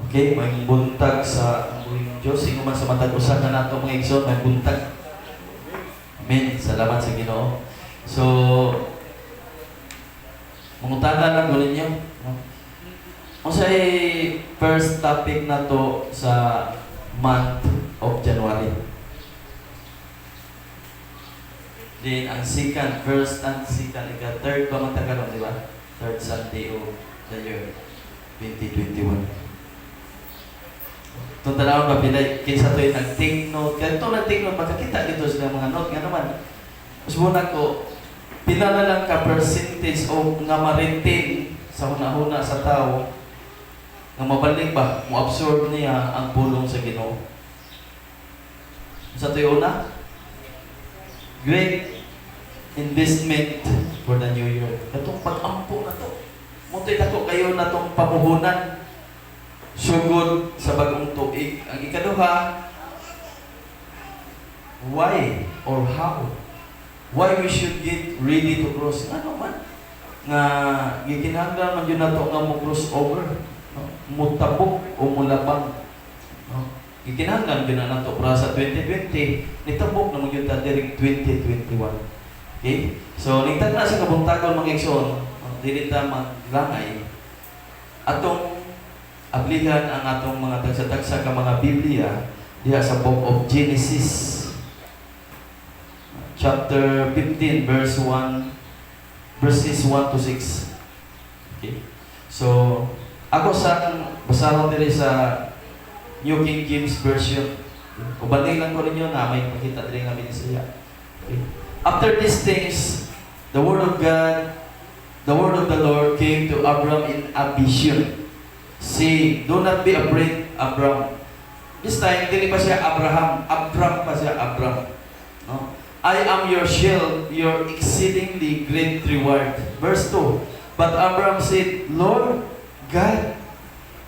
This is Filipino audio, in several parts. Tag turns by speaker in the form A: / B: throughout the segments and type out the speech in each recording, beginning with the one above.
A: Okay, may buntag sa ambuling Diyos. Sino man sa matag-usan na nato mga igsoon, may buntag. Amen. Salamat sa Ginoo. So, mangutana lang ko ninyo. Kung sa'y first topic na to sa month of January. Then, ang second, first and second, third ba matagalan, di ba? Third Sunday of the year, 2021. Itong talawang ba, kinsa ito'y nag-take note. Kaya ito nag-take note, magkakita dito sila mga note. Nga naman, mas muna ko, pila na lang ka percentage o nga ma-retain sa una-una sa tao nga mabalik ba, mo-absorb niya ang pulong sa Ginoo. Sa ito'y una, great investment for the new year. Itong pag-ampo na ito. Muto'y nato kayo na itong pamuhunan. Sugod sa bagong tuig. Ang ikaduha, why or how? Why we should get ready to cross? Ano man? Nga, gikinahanglan man yun na ito nga mo cross over. No? Mutabok o mulabang. No? Gikinahanglan yun na ito para sa 2020. Nitabok naman yun na direct 2021. Okay? So, nagtag na sa kabuntagon mga ikson, dinita maglangay, atong ablihan ang atong mga tagsa-tagsa ka mga Biblia diha sa Book of Genesis chapter 15 verses 1 to 6. Okay? So, ako sa basahon diri sa New King James Version. Ubalay lang ko ninyo na may makita diri nga binisaya. Okay? After these things, the word of the Lord came to Abram in a vision. Say, do not be afraid, Abram. This time, hindi pa siya Abraham. Abram pa siya, Abram. No? I am your shield, your exceedingly great reward. Verse 2. But Abram said, Lord God,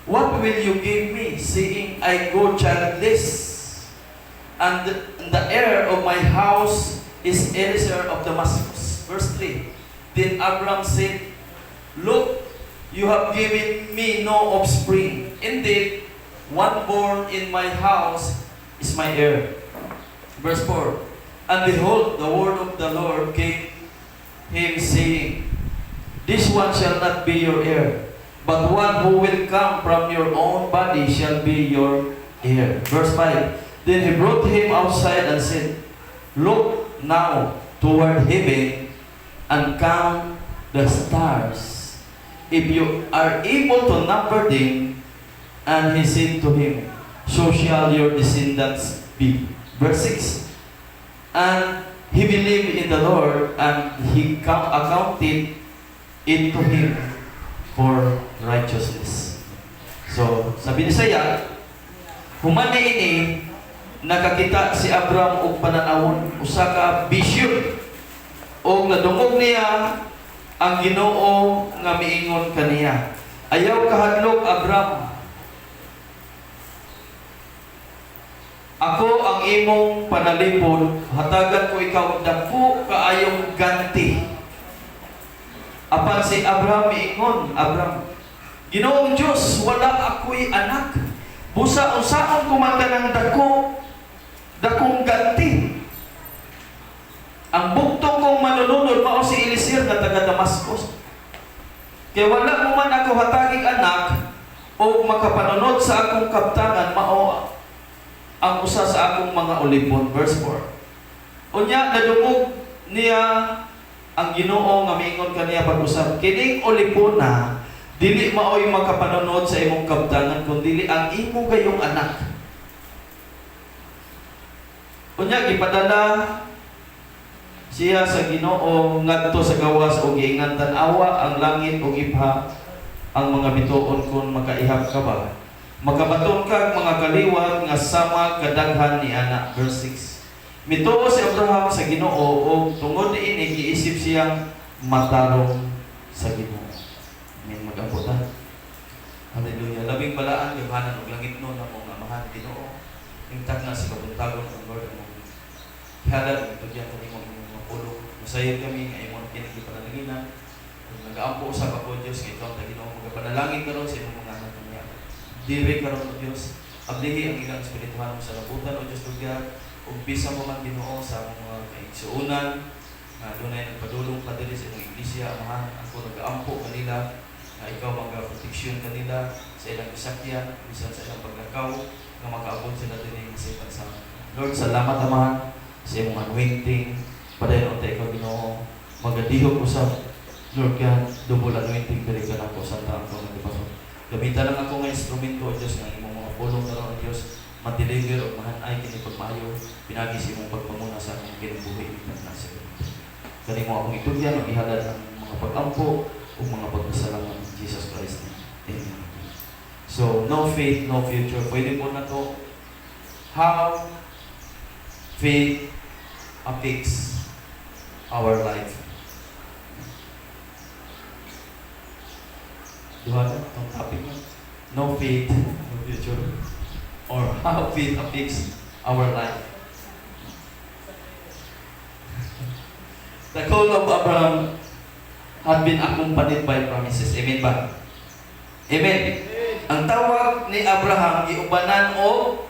A: what will you give me, seeing I go childless? And the heir of my house is Eliezer of Damascus. Verse 3. Then Abram said, look, you have given me no offspring. Indeed, one born in my house is my heir. Verse 4. And behold, the word of the Lord came him, saying, this one shall not be your heir, but one who will come from your own body shall be your heir. Verse 5. Then he brought him outside and said, look now toward heaven and count the stars, if you are able to number them. And he said to him, so shall your descendants be. Verse 6. And he believed in the Lord, and he accounted it to him for righteousness. So, sabi ni Saya, humani ini, nakakita si Abram og pananawon, usa ka vision, og nadungog niya ang Ginoo nga miingon kaniya. Ayaw kahadlok, Abram. Ako ang imong panalipod, hatagan ko ikaw dako kaayong ganti. Apan si Abram miingon, Abram, Ginoong Diyos, wala ako'y anak. Busa unsaon ko man kanang dakong ganti. Ang buktong kong manununod mao si Eliezer nga taga Damascus. Kaya wala mo man ako hataging anak o makapanunod sa akong kaptangan mao ang usa sa akong mga ulipon. Verse 4. Unya nadungog niya ang Ginoo nga miingon kaniya pag-usap, kining ulipon na dili maoy makapanunod sa imong kaptangan kundi ang imo gayong anak. Unya gipadala siya sa Ginoo ngadto sa gawas o giingan tan-awa ang langit ug ibha ang mga bituon kon makaihap ka ba. Makabaton kag mga kaliwat nga sama kadaghan ni anak. Verse 6. Mituo si Abraham sa Ginoo ug tungod niini giisip siyang matarong sa Ginoo. Amen. Mag-amputan. Hallelujah. Labing balaan yohanan ug langit no na mong amahan Ginoo. Ingtag na sa kabuntagon ng Lord ang halag ug tugyan kami mong mapulong. Masayod kami nga imong kini panalangin. Nag-aampo sa ako Dios kay ikaw ta Ginoo magapanalangin karon sa imong mga anak niya. diri karon o Dios, ablihi ang ilang espirituhan mo sa labutan o Dios lugar, ug bisa mo man Ginoo sa among mga kaigsuonan nga dunay nagpadulong pa diri sa imong iglesia, amahan ako nagaampo kanila na ikaw magaproteksyon kanila sa ilang kasakyan, bisan sa ilang paglakaw nga makaabot sila dinhi sa pagsama. Lord, salamat amahan sa imong anointing, padayon unta ikaw Ginoo, magadihok usab Lord God, double anointing diri ka nako sa taong ko nagpasok. Gamitan lang ako nga instrumento o Dios nga imong mga pulong karon o Dios, ma-deliver o mahanay kini pagmayo, pinagi sa imong pagpamuna sa akong kinabuhi na sa kani mo akong itugyan o ihalad ang mga pag-ampo o mga pagpasalamat ng Jesus Christ. Amen. So, no faith, no future. Pwede po na to. How faith affects our life. Diba na? Itong topic mo. No faith, no future. Or how faith affects our life. The call of Abraham had been accompanied by promises. Amen ba? Amen. Ang tawag ni Abraham, giubanan o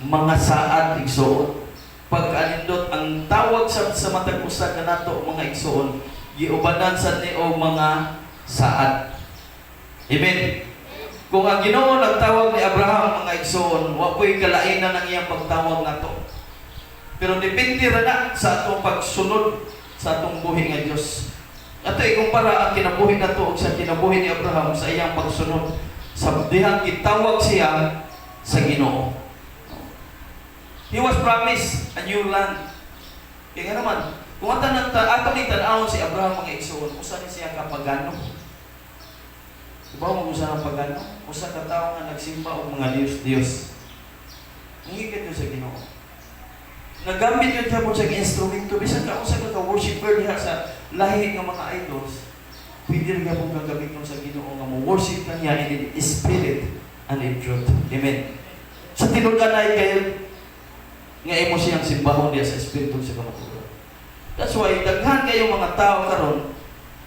A: mga saad igsoon. Pagkanindot ang tawag sa matag usa kanato mga igsoon, giubanan sa ni o mga saad. Amen. Kung ang Ginoo nagtawag ni Abraham mga igsoon, wa ko'y kalainan ng iyang pagtawag nato. Pero depende ra na sa atong pagsunod sa atong buhi nga Dios. Ato ikumpara ang kinabuhi nato sa kinabuhi ni Abraham sa iyang pagsunod sa dihang gitawag siya sa Ginoo. He was promised a new land. Kaya nga naman, kung ato ni tan-awon si Abraham mga igsoon, usa ni siya kapagano. Diba mo usa ng pagano? Usa ka tawo nga nagsimba og mga Diyos. Ngikit sa Ginoo. Nagamit yun siya mo sa instrumento. Bisan ka usa ka worshiper diha sa lahi ng mga idols, pwede rin ka mong gagamit mo sa Ginoo nga mo worship na niya in spirit and in truth. Amen. Sa tinugan ay kayo nga imo siyang simbahon diya sa espiritu sa kamaturan. That's why daghan kayo mga tao karon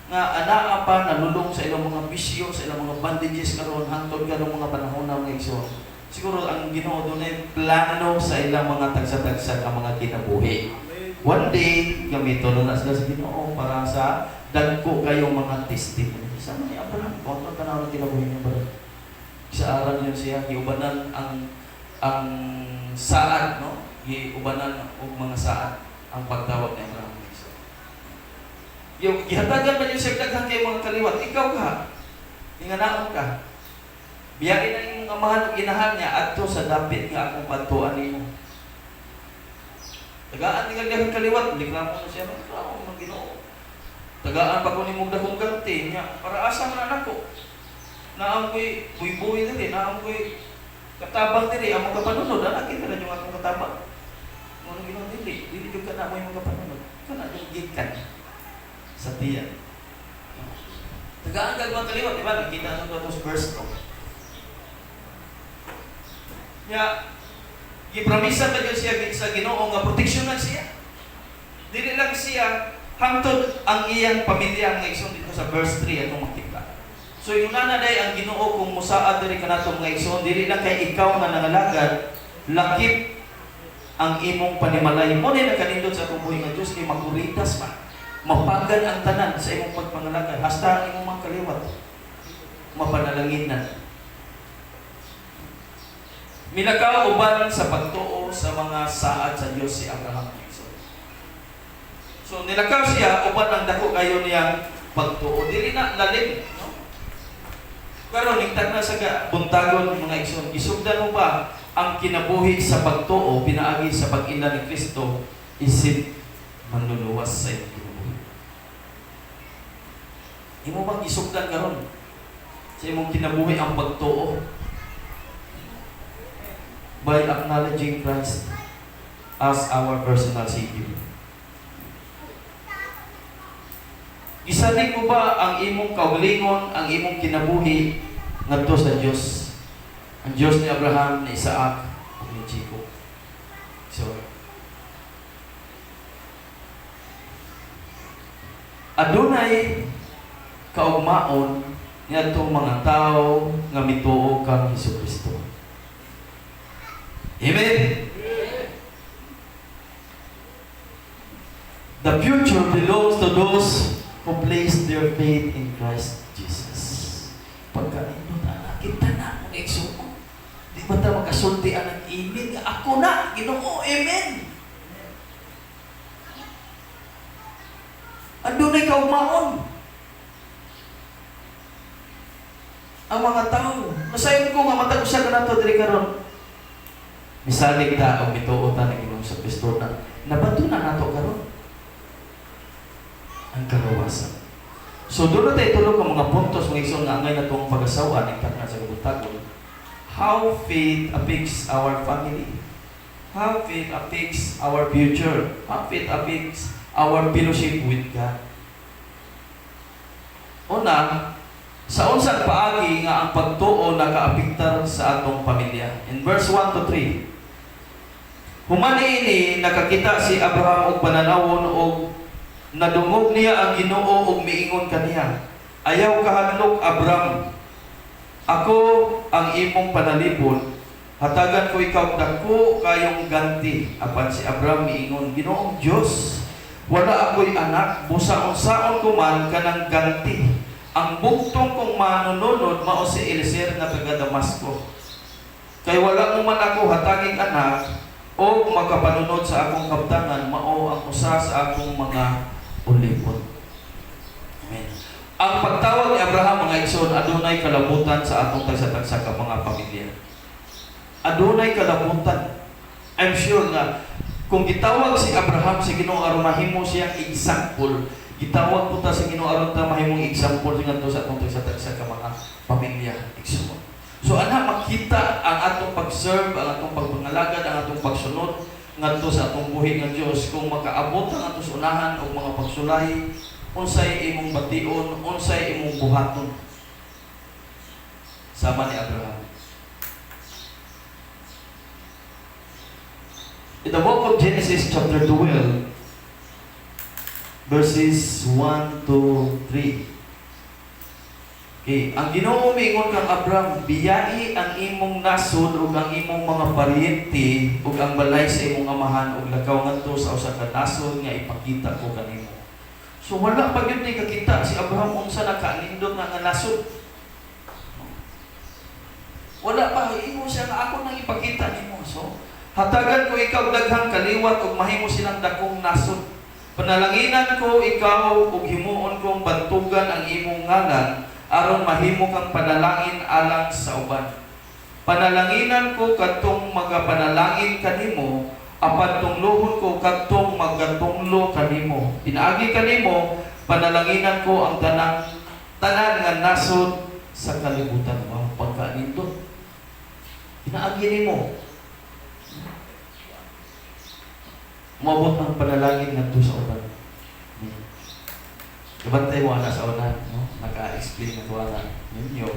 A: nga anaa pa nalulong sa ilang mga bisyo, sa ilang mga bandages karon hangtod karong mga panahon na mga igsoon. Siguro ang Ginoo dunay plano sa ilang mga tagsa-tagsa nga mga kinabuhi. One day, gamiton na sila sa Ginoo para sa dagko kayong mga testimony. Sama ni Abraham, kung ito tanaw na kinabuhi niya ba? Sa aral niya siya, giubanan ang saad, no? Giubanan og mga saad ang pagtawag ni Abraham. Yung gihatagan man yung sagdaghang kay mga kaliwat, ikaw ka, inganaon ka. Biyakin na yung amahan o ginahan niya adto sa dapit nga akong patuan nimo. Tagaan ni kang kaliwat, reklamo na siya, reklamo ng Ginoo. Tagaan pa ko ni mong dakong ganti niya, para asa man nako. Naam ko'y buy-buy diri, naam ko'y katabang diri, ang mga kapanunod, anak kita na yung akong katabang. Mga Ginoo dili jud ka na mo yung mga kapanunod. Kana yung gikan sa tiyan. Tagaan kag mga kaliwat, di ba? Nakita nung ito sa verse 2. Ya, gipromisa ba siya sa Ginoo nga proteksyonan siya. Dili lang siya hangtod ang iyang pamilya nga igsoon dito sa verse 3 atong makita. So yung nanaday ang Ginoo kung musaad diri kanato mga igsoon, dili lang kay ikaw nga nangalagad, lakip ang imong panimalay. Mo ni nakanindot sa atong buhi nga Dios kay maguritas man. Mapagan ang tanan sa imong pagpangalagad hasta ang imong mga kaliwat. Mapanalanginan. Milakaw uban sa pagtuo sa mga saad sa Dios si Abraham. So nilakaw siya uban ang dako kayo niyang pagtuo. Dili na lalim, no? Pero ningtag na sa buntagon ng mga igsoon. Isugdan mo ba ang kinabuhi sa pagtuo pinaagi sa pag-ila ni Kristo isip manluluwas sa iyong kinabuhi? Imo bang isugdan karon sa imong kinabuhi ang pagtuo? By acknowledging Christ as our personal Savior. Isalig mo ba ang imong kaugalingon, ang imong kinabuhi ngadto sa Dios? Ang Dios ni Abraham, ni Isaac, ug ni Jacob. So, adunay kaugmaon ngadtong mga tao nga mituo kang Hesukristo. Amen? The future belongs to those who place their faith in Christ Jesus. Pagkainod na kita na mong igsuko. Di ba ta makasultian ng imin? Ako na, Ginoo, amen. Andun ay kaumaon. Ang mga tao, masayon ko nga matag usa ka nato diri karon. Misalig ta og mituo ta ng Ginoo sa Kristo na nabato na nato karon ang kalawasan. So doon na tayo tulog ang mga puntos mga igsoon nga angay na itong pag-asawa ng takna sa kabutagon. How faith affects our family. How faith affects our future. How faith affects our fellowship with God. Una, sa unsang paagi nga ang pagtuo nakaapektar sa atong pamilya. In verse 1 to 3. Humani ini nakakita si Abraham og pananawon og nadungog niya ang Ginoo ug miingon kaniya, ayaw kahadlok Abraham, ako ang imong panalipod, hatagan ko ikaw dako kayong ganti. Apan si Abraham miingon, Ginoong Dios, wala ako'y anak, busa unsaon ko man kanang ganti. Ang bugtong kong manununod mao si Eliezer na taga Damasco. Kay wala mo man ako hataging anak o makapanunod sa akong kabtangan, mao ang usa sa akong mga ulipon. Amen. Ang pagtawag ni Abraham mga igsoon, adunay kalabutan sa atong tagsa-tagsa ka mga pamilya. Adunay kalabutan. I'm sure nga kung gitawag si Abraham sa Ginoo aron mahimo siyang example, gitawag po ta sa Ginoo aron ta mahimong example ngadto sa atong tagsa-tagsa ka mga pamilya igsoon. So ana makita ang atong pag-serve, ang atong pagpangalagad, ang atong pagsunod ngadto sa atong buhi nga Dios kung makaabot ang atong sunahan og mga pagsulay, unsay imong bation, unsay imong buhaton. Sama ni Abraham. In the book of Genesis chapter 12 verses 1 to 3. Okay, ang Ginoo miingon kang Abraham, biyai ang imong nasod ug ang imong mga paryente ug ang balay sa imong amahan ug lakaw ngadto sa usa ka nasod nga ipakita ko kanimo. So wala pa gyud ni kakita si Abraham unsa nakanindot nga nasod. Wala pa imo siya nga ako nang ipakita nimo. So hatagan ko ikaw daghang kaliwat ug mahimo silang dakong nasod. Panalanginan ko ikaw ug himuon kong bantugan ang imong ngalan aron mahimo kang panalangin alang sa uban. Panalanginan ko kadtong magapanalangin kanimo, apan tunglohon ko kadtong magatunglo kanimo. Pinaagi kanimo, panalanginan ko ang tanan nga nasod sa kalibutan. Wow, pagkaanindot. Pinaagi nimo. Umabot ang panalangin ngadto sa uban. Kabantay mo na sa una, no? Naka-explain na ko na ninyo.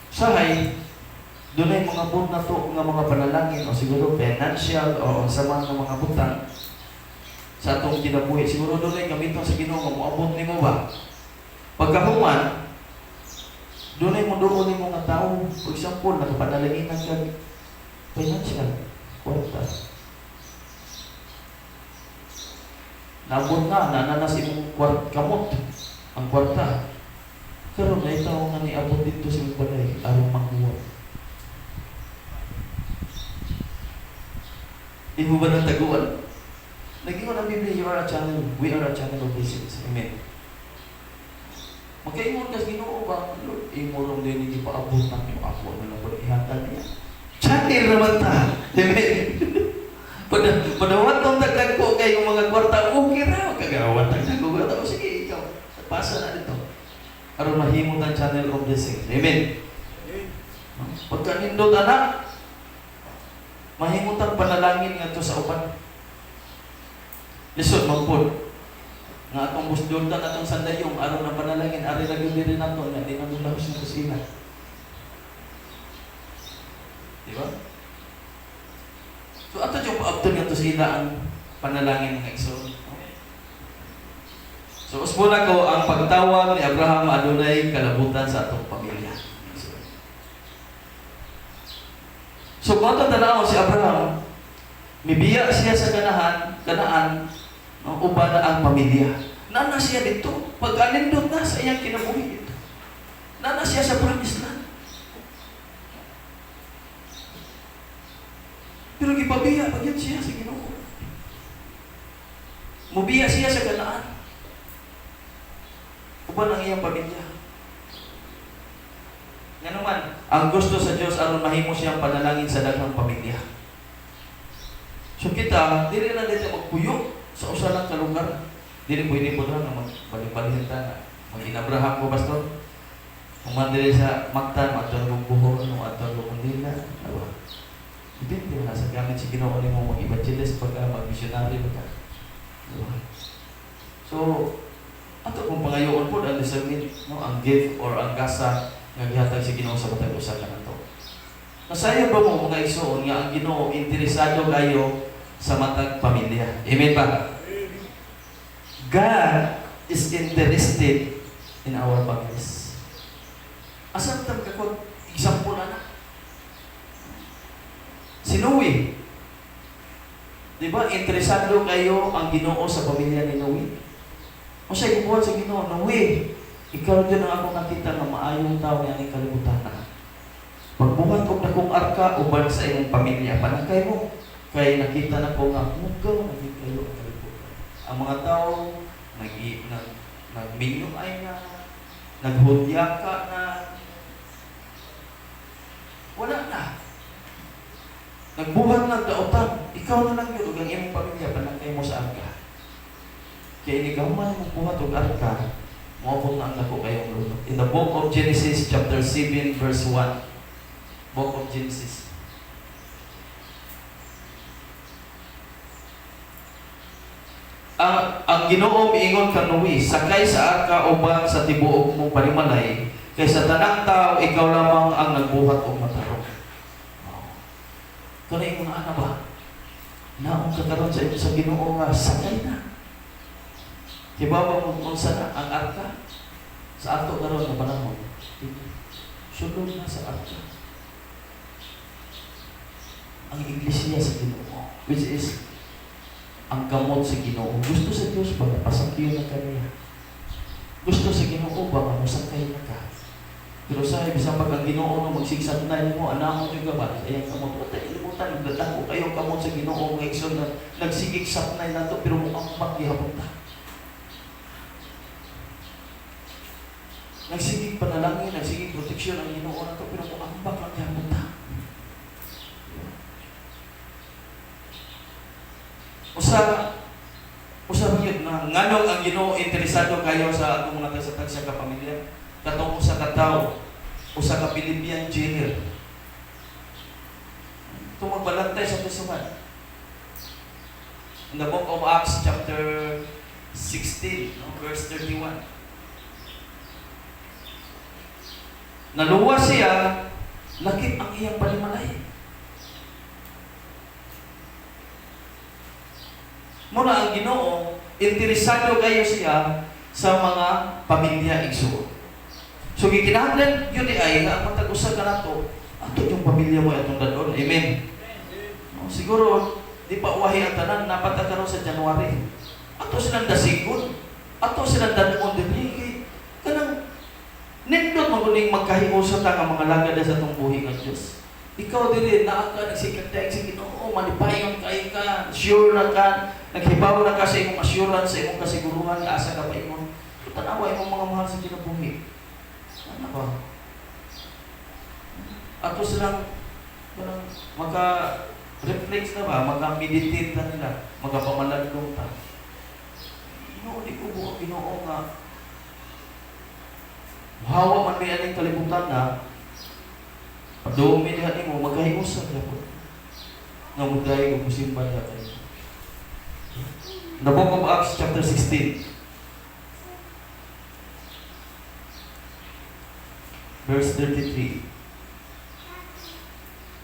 A: Sahay, doon ay mga bud na to, nga mga panalangin, o siguro financial, o sa mga butang, sa atong kinabuhi. Siguro doon ay gamiton sa Ginoo, muabot ni mo ba? Pagkahuman, doon ay mo doon ni mga tao, for example, nakapanalangin ng financial, kwarta. Nabot na, nananas imong kamot, ang kwarta. Karon na itaw nga ni abot dito sa balay, aron manguha. Di mo ba nang taguan? Nag-iwan ang Biblia, you are a channel, we are a channel of blessings. Amen. Magkaimon kas Ginoo ba? Lord, imorong din hindi pa abot na yung ako na lang ihatag niya. Channel naman ta. Amen. Padawat tong dagdag ko kay yung mga kwarta, okay ra, kagawat dagdag ko. O sige, ikaw, pasa na dito. Aron mahimo ang channel of blessings. Amen. Pagka nindot anak, mahimo tang panalangin ngadto sa uban. Lisod magpod. Nga atong busdurtan atong sandayong aron ang panalangin, ari ra gyud diri nato nga di na mula sa kusina. Di ba? So ato yung paabton nga to sa ila ang panalangin ng igsoon. So usbon ko ang pagtawag ni Abraham adunay kalabutan sa atong pamilya. So So kung ito tanaw si Abraham, mibiya siya sa Kanaan, uban na ang pamilya. Nana siya dito, pag-alindot na sa iyang kinabuhi dito. Nana siya sa promised land. Pero gipabiya, pag siya sa Ginoo. Mubiya siya sa Kanaan. Uban ang iyang pamilya. Nga naman, ang gusto sa Diyos aron mahimo siyang panalangin sa daghang pamilya. So kita, dili na dito magpuyo sa usa lang ka lugar. Dili pwede po na magbalik-balikan ta. Mag-Abraham ko pastor. Kuman dili sa Mactan, atong Buhol, atong Manila. Diba? Depende na sa gamit si Ginoo nimo mag-evangelist pagka mag-missionary ka. Diba? So, ato kung pangayoon po ang discernment, no, ang gift or ang gasa nga gihatag si Ginoo sa matag usa ka nato. Masaya ba mo mga igsoon nga ang Ginoo interesado kayo sa matag pamilya? Amen ba? God is interested in our families. Asa ta kakon example na? Si Noe. Di ba interesado kayo ang Ginoo sa pamilya ni Noe? O siya ibuhat sa Ginoo, Noe, ikaw din ang akong nakita na maayong tao nga ni kalibutan na. Pagbuhat og dakong arka uban sa imong pamilya, panakay mo. Kay nakita na ko nga, mugaw naging kayo ang kalibutan. Ang mga tao, nagminyong na, naghudyaka na, wala na. Nagbuhat ng dautan, ikaw na lang yun, ang imong pamilya, panakay mo sa arka. Kaya inigaw man mong buhat og arka, mawapot na ang dako kayong lunod. In the book of Genesis, chapter 7, verse 1. Book of Genesis. Ang Ginoo miingon ka Noe, sakay sa arka uban sa tibuok mong panimalay, kay sa tanang tao, ikaw lamang ang nagbuhat og matarong. Kung na mga ana ba? Naong kakaroon sa Ginoo nga, sakay na. Kibawa mo kung saan ang arka? Sa ato karon na panahon. Sulod na sa arka. Ang iglesia sa Ginoo, which is ang gamot sa Ginoo. Gusto sa Diyos ba pasakyo na kaniya? Gusto sa Ginoo ba masakay na ka? Pero sa bisang pag ang Ginoo no magsigsat na mo, anamon yung gabat, ayang kamot o tayo ilimutan, nagdadako kayong kamot sa Ginoo ng igsoon na nagsigigsat na nato pero mukhang paghihapon ta. Nagsigig panalangin, nagsigig proteksyon ang Ginoo na ito, pero kung ambak lang yan punta. Usa yun na nganong ang Ginoo interesado kayo sa atong mga tagsatag sa kapamilya. Katong usa ka tawo, usa ka Philippian jailer. Ito magbalantay sa Pisuman. In the book of Acts, chapter 16, verse 31. Naluwa siya, lakip ang iyang panimalay. Muna ang Ginoo, interesado kayo siya sa mga pamilya igsuon. So gikinahanglan yun ay nga ang matag-usa ka nato, ato yung pamilya mo atong dadon. Amen. No, siguro di pa uwahi ang tanan, napat karon sa January. Ato silang dasigon, ato silang dadon dili kanang nindot maguning magkahiusa ta nga mga lagad sa atong buhi nga Dios. Ikaw dili naa ka nagsikatay sa Ginoo, malipayon kay ka, sure na ka, naghibaw na ka sa imong assurance, sa imong kasiguruhan nga asa ka pa imong tanawa imong mga mahal sa kinabuhi. Ano ba? Ato silang maka-reflex na ba, maka-meditate na nila, maka-pamaladlong ta. Ginoo di ko buo, Ginoo nga hawa man may aning kalibutan na padumi diha nimo magkahiusa gyapon nga muday ug musimba diha kayo. The book of Acts chapter 16 verse 33.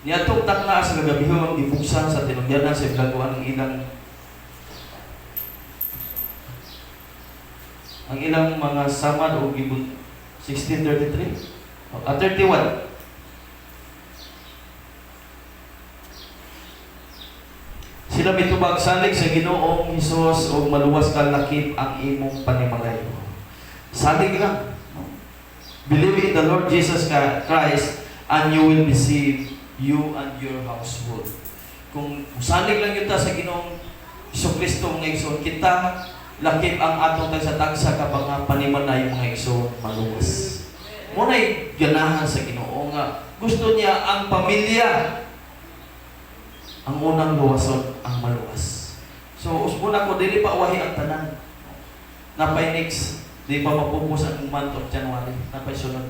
A: Niadtong takna sa gabihon gibuksan sa tinugyanan sa iblaguan ang ilang mga samad o gibun 16:33 31. Sila mitubag salig sa Ginoong Hesus o maluwas ka lakip ang imong panimalay. Salig lang. Believe in the Lord Jesus Christ and you will be saved, you and your household. Kung salig lang yun ta sa Ginoong Kristo mga igsoon, kita lakip ang atong tagsa-tagsa ka mga panimalay mga igsoon maluwas. Muna'y ganahan sa Ginoo nga gusto niya ang pamilya ang unang luwason ang maluwas. So usbon ako dili pa wahi ang tanan. Napay next di pa mapupos ang month of January. Napay sunod.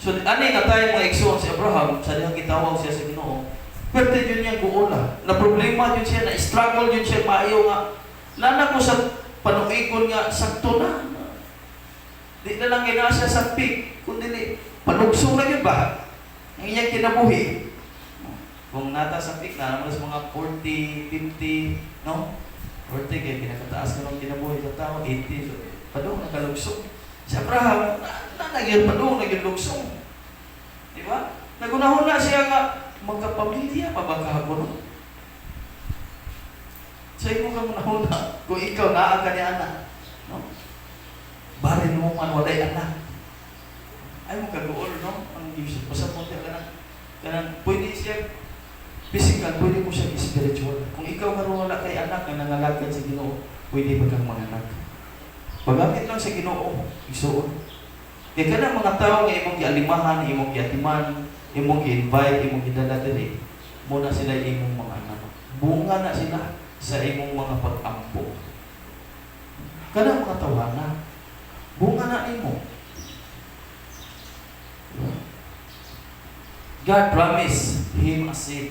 A: So ani na tayo mga igsoon si Abraham sa dihang gitawag siya sa Ginoo. Pero yun niyang guola. Na problema yun siya, na struggle yun siya maayo nga. Nana ko sa panuikon nga sakto na. Di na lang ginasa sa peak, kundi panugsong na yun ba? Ang iyang kinabuhi. Kung nata sa peak na naman sa mga 40, 50, no? 40 kaya pinakataas ka ng kinabuhi sa tao, 80, so, padung nakalugsong. Si Abraham, nagyan padung, nagyan lugsong. Di ba? Nagunahon na siya nga, magkapamilya pa ba kahapon? So, ikaw ka muna kung ikaw naa ka ni anak, no? Barin mo man walay anak. Ay mo kaguol, no? Ang Diyos, pasapon ka na. Kanang pwede siya physical, pwede mo siya spiritual. Kung ikaw karoon wala kay anak na nangalagad sa Ginoo, pwede ba kang manganak? Pagamit lang sa Ginoo, isuon. Kaya ka na mga tao nga imong gialimahan, imong giatiman, imong i-invite, imong idala diri, muna sila imong mga anak. Bunga na sila sa imong mga pag-ampo. Kada mga tawana, bunga na imo. God promised him a seed.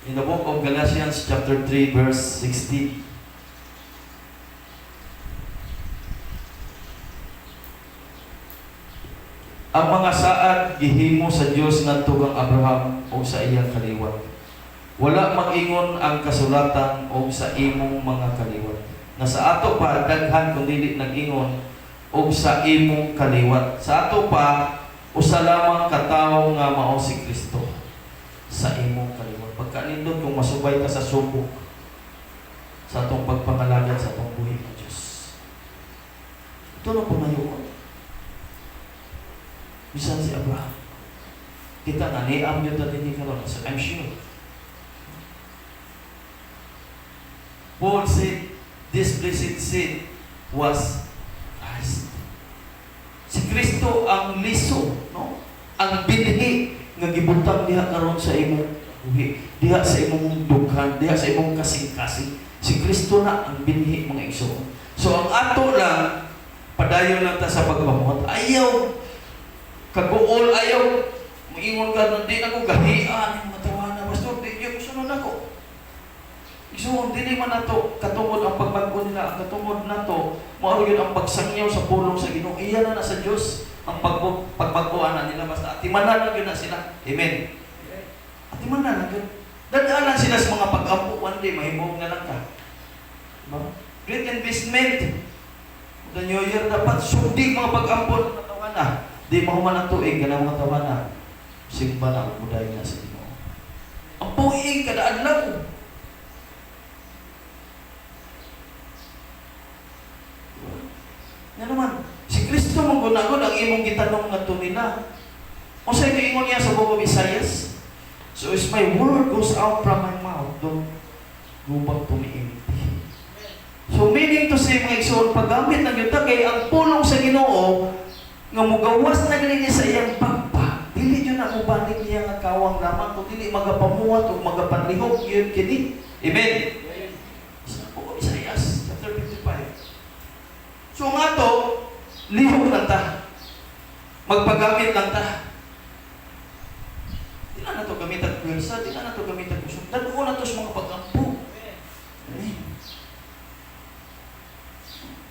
A: In the book of Galatians chapter 3 verse 16. Ang mga saad gihimo sa Dios ngadto kang Abraham o sa iyang kaliwat. Wala mag-ingon ang kasulatan o sa imong mga kaliwat. Na sa ato pa daghan kun dili nag-ingon o sa imong kaliwat. Sa ato pa usa lamang katawo nga mao si Kristo sa imong kaliwat. Pagkanindot kung masubay ka sa subok sa atong pagpangalagad sa atong buhi ng Dios. Ito na pumayon. Bisan si Abraham. Kita na niam yun na din karon. So I'm sure. Paul said, this blessed seed was Christ. Si Kristo ang liso, no? Ang binhi nga gibutang diha karon sa imong buhi, diha sa imong dughan, diha sa imong kasing-kasing. Si Kristo na ang binhi mga igsoon. So ang ato lang padayon lang ta sa pagpamuhat. Ayaw kaguol, ayaw maingon ka na di na ko gahian yung mga tawanan. Pastor, di ko sunod ako. So, hindi man na to katungod ang pagbago nila. Ang katungod na to, maaro yun ang pagsangyaw sa pulong sa Ginoo. Iyan na sa Diyos ang pagbagoan na nila. Basta atimanan lang yun na sila. Amen. Atimanan lang yun. Dadaan lang sila sa mga pag-ampo. One day, mahimong na lang ka. Diba? Great investment. The New Year dapat sundi mga pag-ampo ng tawanan. Di mahuman ang tuig ka na mga tawanan. Simba na, umuday na sa Ginoo. Ang puig, kadaan lang. Yan naman, si Kristo mong gunagod ang imong gitanong nga to nila. O sa ingon niya sa book of Isaias, so as my word goes out from my mouth, don't go back to me empty. So meaning to say, mga igsoon, paggamit ng yuta kay ang pulong sa Ginoo nga mugawas na ganini sa iyang pagpa, dili yun na ubanig niya nga kawang lamang, kung dili magapamuhat o magapanlihog, yun kini. Amen? Sa book of Isaias, chapter 55. So nga to, lihog lang ta. Magpagamit lang ta. Di na to gamit ang pwersa, di na to gamit ang kusog. Dago na to sa mga pag-ampo.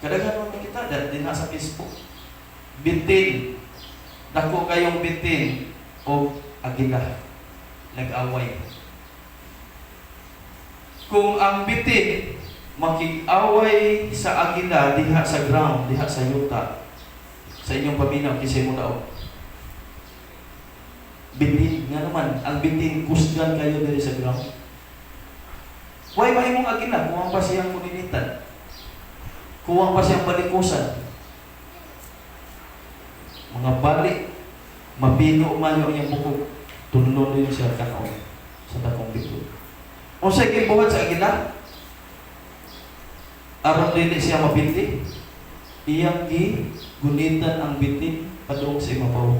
A: Kadaghan naman kita, dahil nasa Facebook. Bitin. Dako kayong bitin o agila. Nag-away. Kung ang bitin makig-away sa agila diha sa ground, diha sa yuta, sa inyong paminaw, kisay mo daw. bitin nga naman ang bitin kusgan kayo diri sa ground. Why mahimong agila kuwang pa siyang kuninitan, kuwang pa siyang balikusan, mga balik mabino umayo ang bukog tunlon din siya kanaon sa dakong bitin. Unsay gibuhat sa agila aron dili siya mabinti, iyang gunitan ang bitin padung sa imabaw.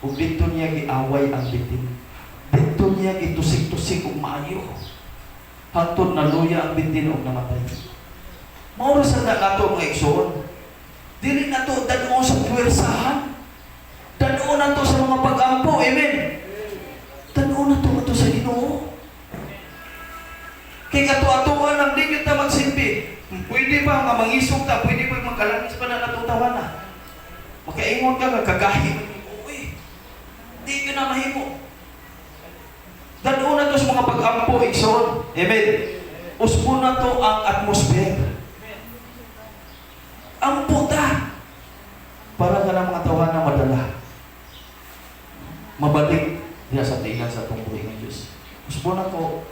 A: Ug dito niya giaway ang bitin. Dito niya gitusik-tusik og maayo. Hangtod naluya ang bitin og namatay. Mao ra sa nato mga igsoon. Dili nato dadon sa puwersahan. Dadon nato sa mga pag-ampo, amen. Dadon nato sa Ginoo. Kay ato-atoan lang di kita magsimpi. Pwede pa nga mangisog ta, pwede pa magkalangis pa na natong tawana. Makaingon ka nga kagahi. Di ka na mahimo. Dadon na to sa mga pag-ampo, igsoon. Amen. Usbo na to ang atmosphere. Ampo ta. Para ka ng mga tawanan madala. Mabalik diya sa tingan sa itong buhay ng Diyos. Usbo na to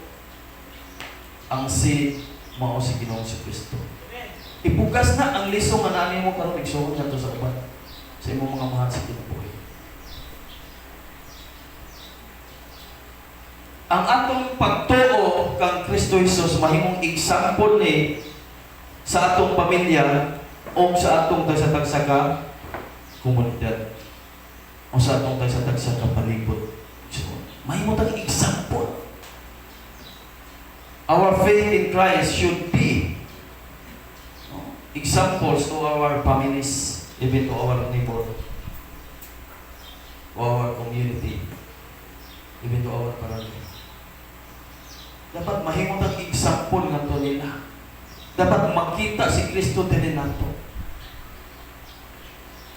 A: ang si mao si Ginoong si Kristo. Ibugas na ang lisong nga nani mo karon igsoon na to sa uban. Sa imong mga mahal sa kinabuhi. Ang atong pagtuo kang Kristo Jesus mahimong example ni sa atong pamilya o sa atong tagsa-tagsa ka komunidad o sa atong tagsa-tagsa ka palibot. So, mahimong tang example. Our faith in Christ should be examples to our families, even to our neighbor, to our community, even to our family. Dapat mahimong ang example nga to nila. Dapat makita si Kristo din nato.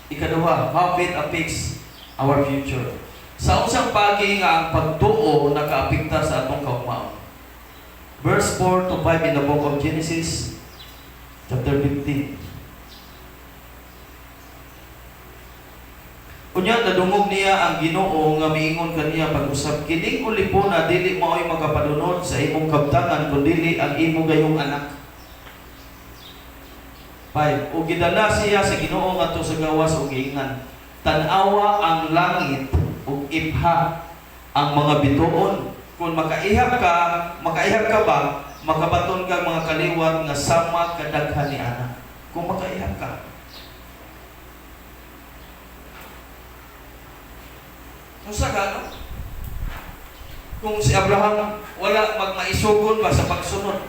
A: Ikaduha, how faith affects our future. Sa unsang pagi nga ang pagtuo nakaapekta sa atong kaugmaon. Verse 4 to 5 in the book of Genesis, chapter 15. Kunya nadungog niya ang Ginoo nga miingon kaniya pag-usab, kining ulipona dili mao'y magapadunod sa imong kabtangan kundi ang imo gayong anak. 5. Ug gidala siya sa Ginoo ngadto sa gawas ug giingan, tan-awa ang langit ug ipha ang mga bituon. Kung makaihap ka ba, makabaton ka mga kaliwat nga sama kadaghan ni anak. Kung makaihap ka. Usa ka, no? Kung si Abraham wala magmaisugon ba sa pagsunod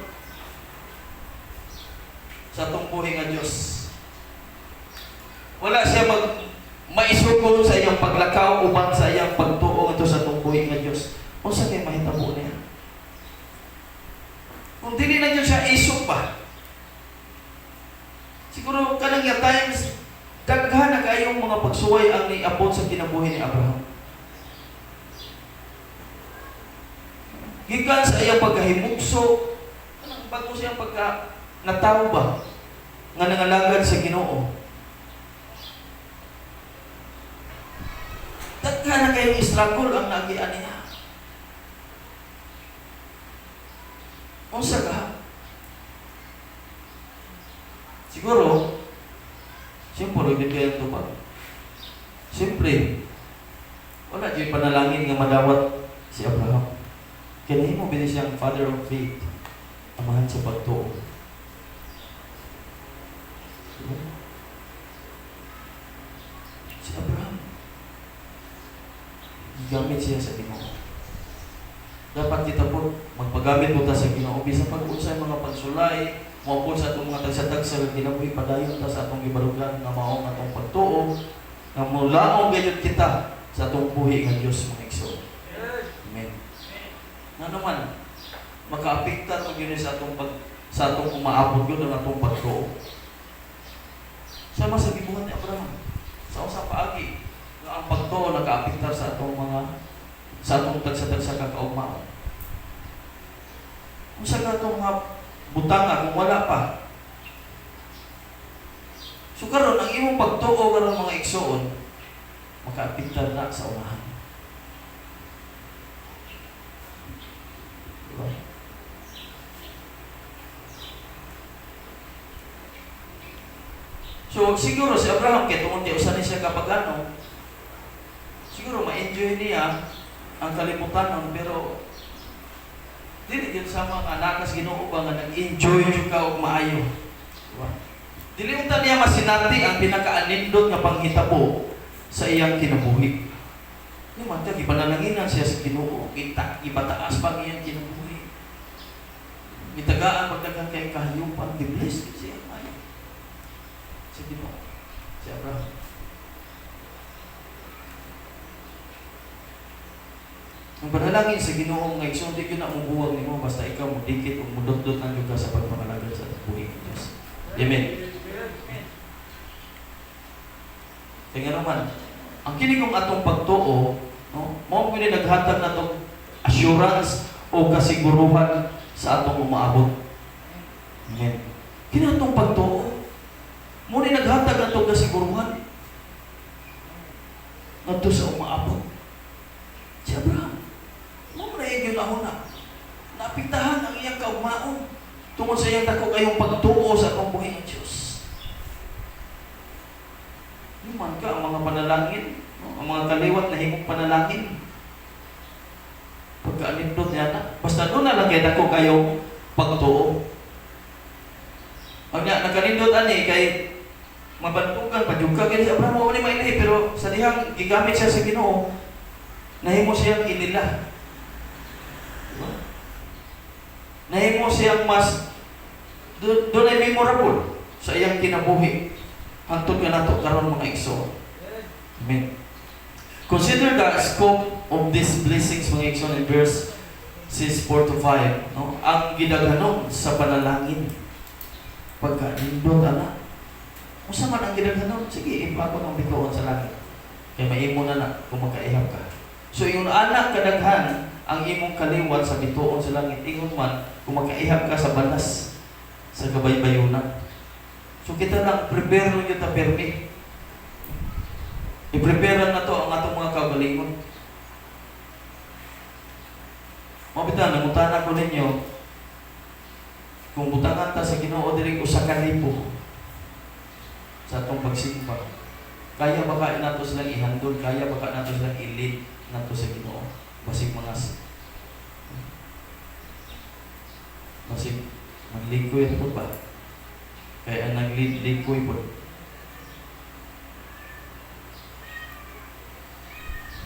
A: sa itong buhay nga Diyos. Wala siya maisugon sa iyang paglakaw uban sa iyang pagtuo ito sa itong buhay nga Diyos. Usa kay mahitabo niya. Kung dili na Diyos siya isog pa, siguro kanang nga times daghan na kayong mga pagsuway ang niabot sa kinabuhi ni Abraham. Gikan sa iyang pagkahimugso, kanang bago siyang pagka nataw ba nga nangalagad sa Ginoo. Daghan na kayong struggle ang nagian niya. Unsa ka? Siguro, siyempre, hindi kayo ito ba? Siyempre, wala dyan panalangin nga madawat si Abraham. Kaya mo bilis siyang father of faith, amahan sa pagtuo. Si Abraham, gigamit siya sa Ginoo. Dapat kita po magpagamit mo ta sa Ginoo bisan pag-usay mga pagsulay, maupon sa atong mga tagsa-tagsa nga ginabuhi padayon ta sa atong gibarugan nga mao nga atong pagtuo, nga mulaong gayud kita sa atong buhi nga Dios mga igsoon. Amen. Nga naman makaapekta to gyud sa atong umaabot gyud ang atong pagtuo. Sama sa gibuhat ni Abraham. Sa usa paagi nga ang pagtuo nakaapekta sa atong tagsa-tagsa kakaugmaon. Kung sa atong mga butanga kung wala pa. So karon ang imong pagtuo karon mga igsoon makaapekta na sa unahan. So siguro si Abraham kay tungod kay usa ni siya kapag ano, siguro ma-enjoy niya ang kalibutan pero dili gyud sama nga nakas Ginoo ba nga nag-enjoy jud ka og maayo. Diba? Dili unta niya masinati ang pinakaanindot nga panghitabo sa iyang kinabuhi. Ni man ta gipanalangin siya sa Ginoo, ipataas pa iyang kinabuhi. Gitagaan pagdagan kay kahayupan, gi-bless siya maayo. Sa Ginoo, si Abraham. Ang panalangin sa Ginoo nga igsoon di na mubuwag nimo basta ikaw mudikit o mudot-dot ang juga sa pagpanalangin sa buhi ng Diyos. Amen. Kaya naman, ang kini kong atong pagtuo, no, mo pwede naghatag na itong assurance o kasiguruhan sa atong umaabot. Amen. Kini atong pagtuo, mo ni naghatag na itong kasiguruhan ngadto sa umaabot. Si Abraham, mo na yung ako na naapektahan ang iyang kaugmaon tungkol sa iyang dako kayong pagtuo sa atong buhay ng Diyos. Liman ka ang mga panalangin, no? Ang mga kaliwat na himong panalangin. Pagka-anindot niya na, basta doon na lang kaya dako kayong pagtuo. Ang nagkanindot ani kay mabantugan, padyuga kaya si Abraham, wala mainlahi, pero sa dihang gigamit siya sa Ginoo, nahimo siyang inila. Diba? Nahimo siyang mas doon ay memorable sa iyang kinabuhi. Hantod ka na ito karon mga igsoon. Amen. Consider the scope of these blessings mga igsoon in verse 4-5. No? Ang gidaghanon sa panalangin. Pagka-indot ana. Kung man ang gidaghanon, sige, ipakot ang bituon sa langit. Kaya maimo na kung magkaihap ka. So yung anak kadaghan ang imong kaliwat sa bituon sa langit, ingon man kung magkaihap ka sa balas sa kabaybayunan. So kita lang prepare lang kita permi. I-prepare na to ang atong mga kaugalingon. Mabitan, nangutana ko ninyo kung butangan ta sa Ginoo diri usa ka libo sa atong pagsimba. Kaya ba ka nato silang ihandol? Kaya ba ka nato silang ilit nato sa Ginoo? Basig mga basig maglikoy po ba? Kaya naglikoy po.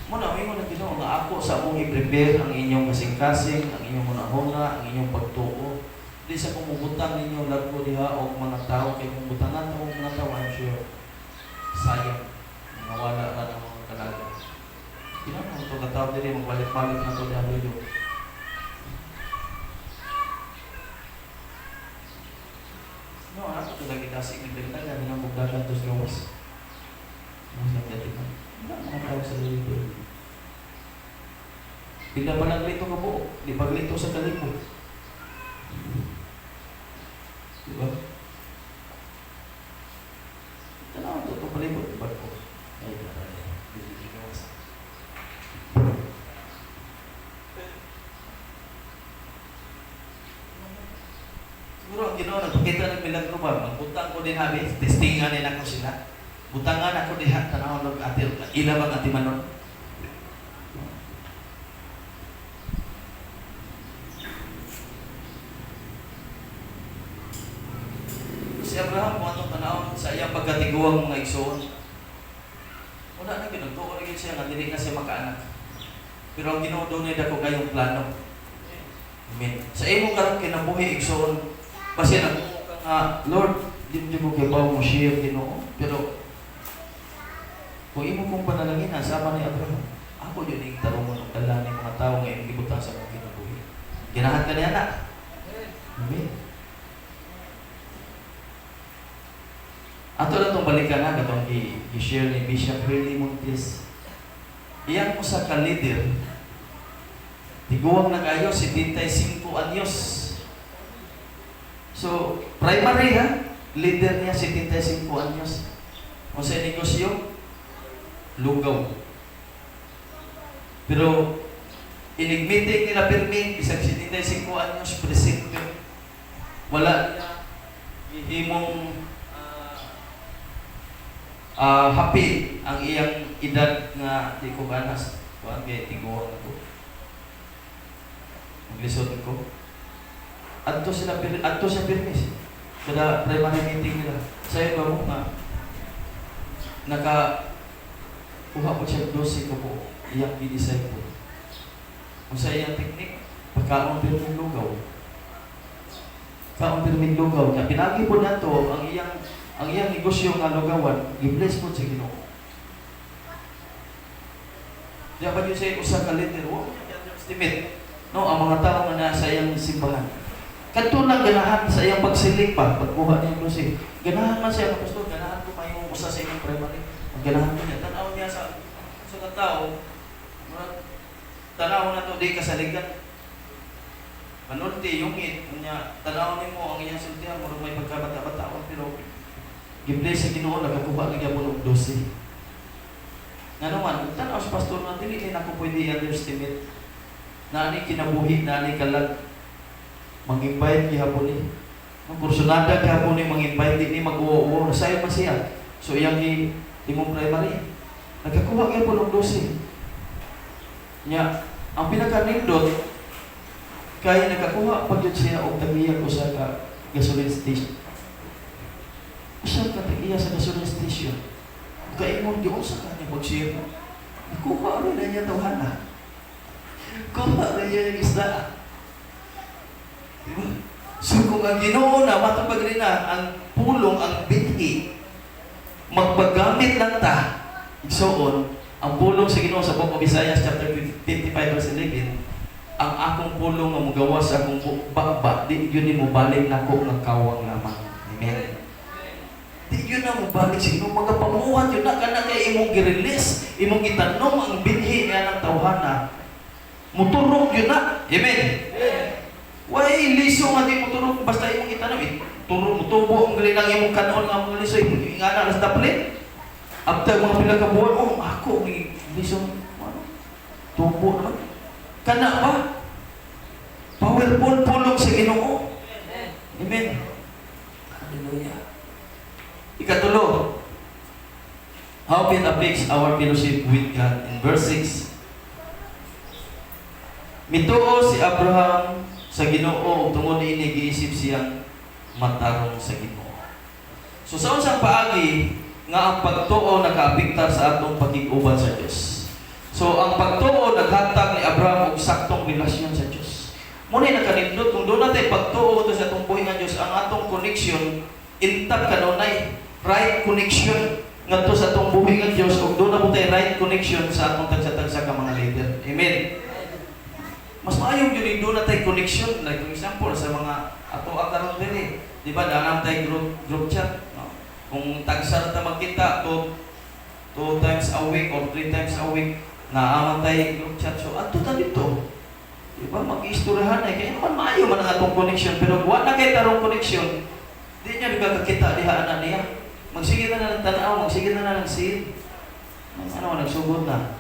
A: Muna, may mga Ginoo nga ako sa among i-prepare ang inyong kasing-kasing, ang inyong hunahuna, ang inyong pagtuo. Di sa kumubutang ninyo lago diha o mga tao kay kumubutangan ta mga tao, I'm sure sayang nawala na ng mga kalaga. Kinano ito katawag diri magbalik-balik na ito diha dito. No, ako ito lagi kasi nagdagdagan ng bugdagan to sa gawas. Mas nagdagdagan. Wala mga tao sa dito. Bila pa naglito ka po, di paglito sa kalipo. Diba? Tanaw ito, ito palibot, diba ko? Ay, hindi gawas. Siguro ang Ginoo nagpakita ng milagro ba? Magbutang ko din habis, testingan din ako sila. Butangan ako diha, tanaw ng atil, ilabang ati manon. Si Abraham, kung anong tanaw sa iyang pagkatiguang mga igsoon, wala na ginagtuo na siya nga, hindi na siya makaanak. Pero ang Ginoo doon ay dako kayong plano. Amen. Sa imong karong kinabuhi igsoon, basta nagtuo ka nga, Lord, di mo kibaw mo share Ginoo, pero kung imo kong panalangin, sama ni Abraham, ako yun yung tarungon ng dala ng mga tao ngayon ibutang sa mga kinabuhi. Ginahan ka niya na. Amen. Ato na itong balikan na, katong i-share ni Bishop Riley Montes. Iyang mo sa ka-leader, tiguang na kayo, 75 anyos. So, primary ha, leader niya, 75 anyos. Kung sa negosyo, lugaw. Pero, inig-meeting nila pirmi, isang 75 anyos, presidente. Wala niya, hihimong happy ang iyang edad nga di ko ganas. Kuan kay tiguan ako. Maglisod ko. Adto siya permis. Kada primary meeting nila. Sayo ba mo nga kuha ko siya 12 ko po iyang i-design ko. Kung sa iyang teknik, pagkaon pirming lugaw. Kaon pirming lugaw. Kaya pinagi po na to, ang iyang negosyo nga lugawan, i-bless po sa Ginoo. Diya ba yun sa usa ka letter, huwag niya estimate. No, ang mga tao nga na sa iyang simbahan. Kanto lang ganahan sa iyang pagsilik pa, pagkuha niya ko siya. Ganahan man siya, Pastor, ganahan ko may usa sa iyong primary. Ang ganahan ko niya, tanaw niya sa tao, tanaw na to, di kasaligan. Manulti, yungit, niya, tanaw ni mo ang iyang sultihan, murag may pagkabata-bataon, pero gibless sa Ginoo, nagkakuha ng gabon og 12. Nga naman, tanaw sa pastor na, dili kayo na ko pwede underestimate. Na ani kinabuhi, na ani kalag, mag-invite gihapon ni. Ang kursunada gihapon ni mag-invite, di ni mag-uwo, nasayo man siya. So iyang imong primary, nagkakuha gihapon og 12. Nya, ang pinaka-nindot, kaya nagkakuha pag yun siya og tagiyang usa ka gasoline station. Usa ka tagiya sa gasoline station. Kaya mo di usa ka niya pag-share. Nakuha rin na niya tawhana. Kuha rin niya yung isda. Diba? So kung ang Ginoo na matupag rin na ang pulong, ang binhi, magpagamit lang ta. Igsoon, ang pulong sa Ginoo sa Book of Isaiah chapter 55 verse 11, ang akong pulong nga magawa sa akong bakba, di yun mo balik na ko ng kawang lamang. Amen. Di yun na mo balik sa Ginoo. Mga pamuhat yun na ka na kay imong gi-release, imong itanong ang binhi nga ng tawhana. Muturog yun na. Amen. Why liso nga di muturog basta imong itanong. Mutubo ang galinang imong kanon nga mga liso. Nga na alas daplit. After mga pila ka buwan, ako may liso. Tubo naman. Kana ba? Powerful pulong sa Ginoo. Amen. Hallelujah. Ikatulo, how can affect our fellowship with God? In verse 6, mituo si Abraham sa Ginoo, tungod ini giisip siyang matarong sa Ginoo. So sa unsang paagi nga ang pagtuo nakaapektar sa atong pakiguban sa Dios. So ang pagtuo naghatag ni Abraham og saktong relasyon sa Dios. Muna nakanindot kung doon natin pagtuo to sa atong buhay nga Dios, ang atong connection intact kanunay right connection ngadto sa atong buhay nga Dios, ug doon na mo tay right connection sa atong tagsa-tagsa ka mga leader. Amen. Mas maayo gyud doon na tay connection, like for example sa mga ato karon diri, di ba dalam tay group chat, no? Kung tagsa ta magkita two times a week or 3 times a week, naaman tay group chat, so ato ta dito. Di ba mag-istoryahan ay kaya naman maayo man ang atong connection, pero wa na kay tarong connection, di niya nagkakita diha ana niya. Magsige na ng tanaw, magsige na ng seed. Ano, nagsugod na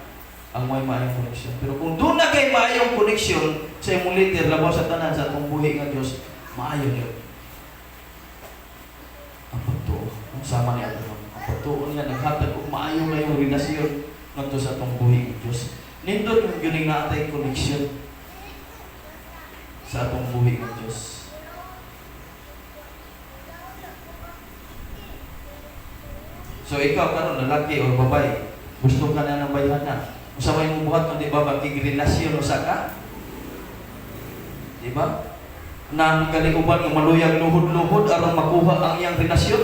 A: ang may maayong connection. Pero kung doon na kay maayong connection sa imong leader, labaw sa tanan sa atong buhay nga Diyos, maayo yun. Ang pagtuo. Ang sama ni Abraham. Ang pagtuo niya, naghatag kung maayo na yung relasyon nga sa atong buhay nga Diyos. Nindot yung yun nga atay connection sa atong buhay nga Diyos. So ikaw karon lalaki o babae, gusto ka na ng bayhana. Usaway mo buhat di ba makigrelasyon usa ka? Di ba? Nang kalikuban nga maluyag luhod-luhod aron makuha ang iyang relasyon.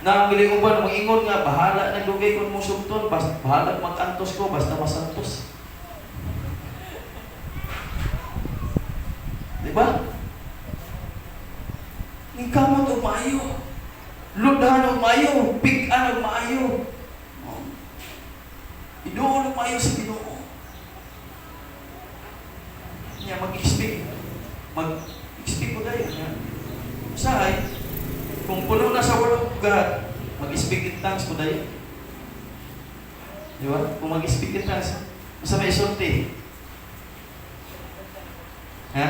A: Nang kalikuban mangingon nga bahala na dugay kun mo sugton, basta bahala makantos ko basta masantos. Di ba? Ning kamot og maayo. Ludahan og maayo, pig-an og maayo. Iduol og maayo sa Ginoo. Nya mag-expect ko dayon nya. Usahay kung puno na sa word of God, mag-expect in tongues ko dayon. Di ba? Kung mag-expect in tongues, basta may isulti. Ha?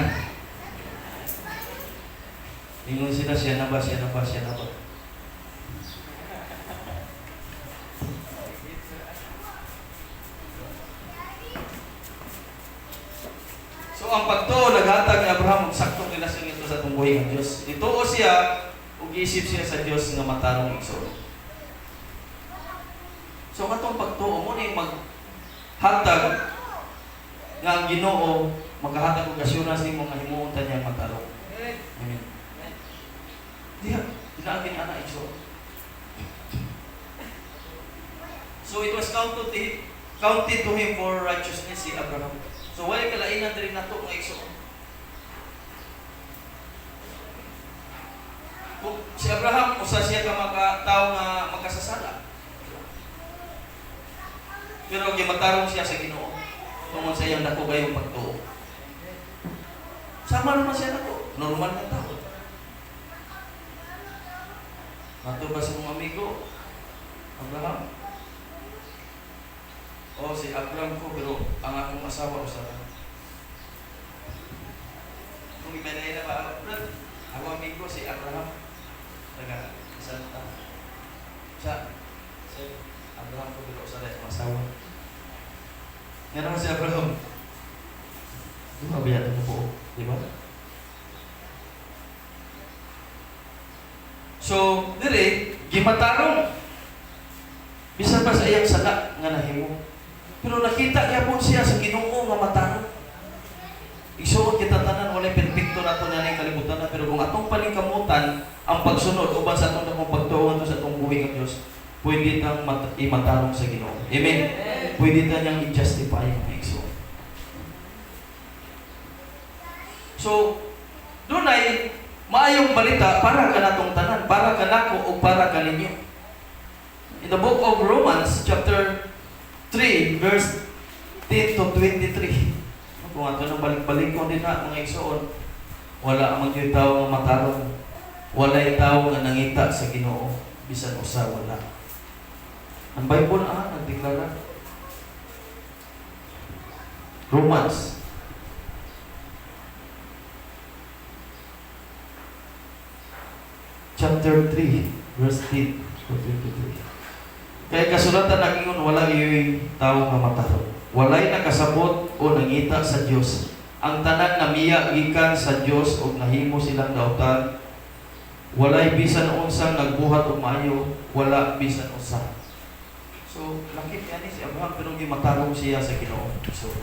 A: Ingon sila, siya na ba? So ang pagtuo naghatag ni Abraham og saktong relasyon ito sa tumbuhi ng Dios. Ituo siya ug giisip siya sa Dios nga matarong igsoon. So katong pagtuo mo ni maghatag nga ang Ginoo maghahatag og assurance nimo nga himuon ta niya matarong. Amen. Diha, tinagin ana igsoon. So it was counted to him for righteousness si Abraham. So wala kalainan diri nato nga igsoon. Kung si Abraham usa siya ka tawo nga makasasala. Pero gimatarong siya sa Ginoo tungod sa iyang dako kayong pagtuo. Sama naman siya nako, normal na tao. Ato ba sa mga amigo? Abraham? O si Abraham ko, pero ang akong asawa ko sa kung ibanay na ba, Abraham? Ako amigo si Abraham. Taga, isang tao. Si Abraham ko, pero sa akong asawa. Nga naman si Abraham. Di ba biyan mo po? Di ba? So, dire, gimatarong. Bisan pa sa iyang sala nga nahimo. Pero nakita niya po siya sa Ginoo nga matarong. Isuot kita tanan walay perpekto nato na ning kalibutan na, pero kung atong paningkamutan ang pagsunod uban sa atong dakong pagtuo ngadto sa atong buhi nga Dios, pwede tang imatarong sa Ginoo. Amen. Pwede ta niyang i-justify ang igsoon. So, dunay maayong balita para ka natong tanan, para ka nako o para ka ninyo. In the book of Romans, chapter 3, verse 10 to 23. Kung ato nang balik-balik ko din na mga igsoon, wala man yung tao nga matarong, wala yung tao nga nangita sa Ginoo, bisan usa wala. Ang Bible nagdeklara. Romans chapter 3, verse 10 to 23. Kaya kasulatan nagingon wala iyoy tao nga matarong. Walay nakasabot o nangita sa Dios. Ang tanan namiya gikan sa Dios ug nahimo silang daotan. Walay bisan unsang nagbuhat og maayo, wala bisan usa. So, lakip ani si Abraham pero gimatarong siya sa Ginoo. So,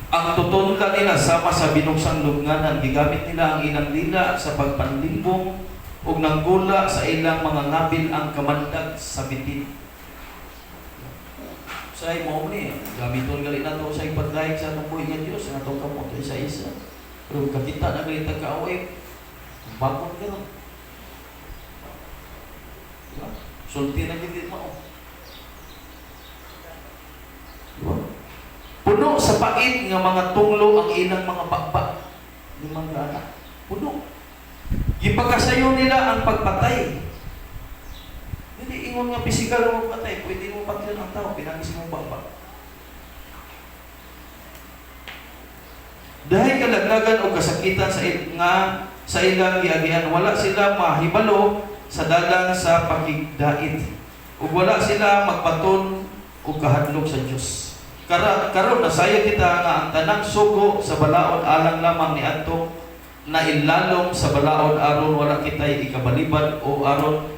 A: ang tutunkan nila sama sa binuksang lubnganan, gigamit nila ang ilang dila sa pagpanlimbong ug nanggula sa ilang mga ngabil ang kamandag sa bitin. Say mo ni, gamiton gali nato sa ipagdayeg sa atong buhi nga Dios, nga atong kamot isa-isa. Pero kakita na gali tagkaaway, bakon ka nun. Diba? Sulti na gindi mo. Diba? Puno sa pait nga mga tunglo ang ilang mga bakbak. Limang anak. Puno. Ipagkasayo nila ang pagpatay. Hindi ingon nga pisikal mo patay, pwede mo patayin ang tao, pinagis mo bakbak. Dahil kalaglagan o kasakitan sa ilang giagian, wala sila mahibalo sa dalan sa pakigdait. Ug wala sila magpaton o kahadlok sa Dios. Karon nasayo kita nga ang tanang sugo sa balaod alang lamang ni adto na ilalom sa balaod aron wala kitay ikabalibad o aron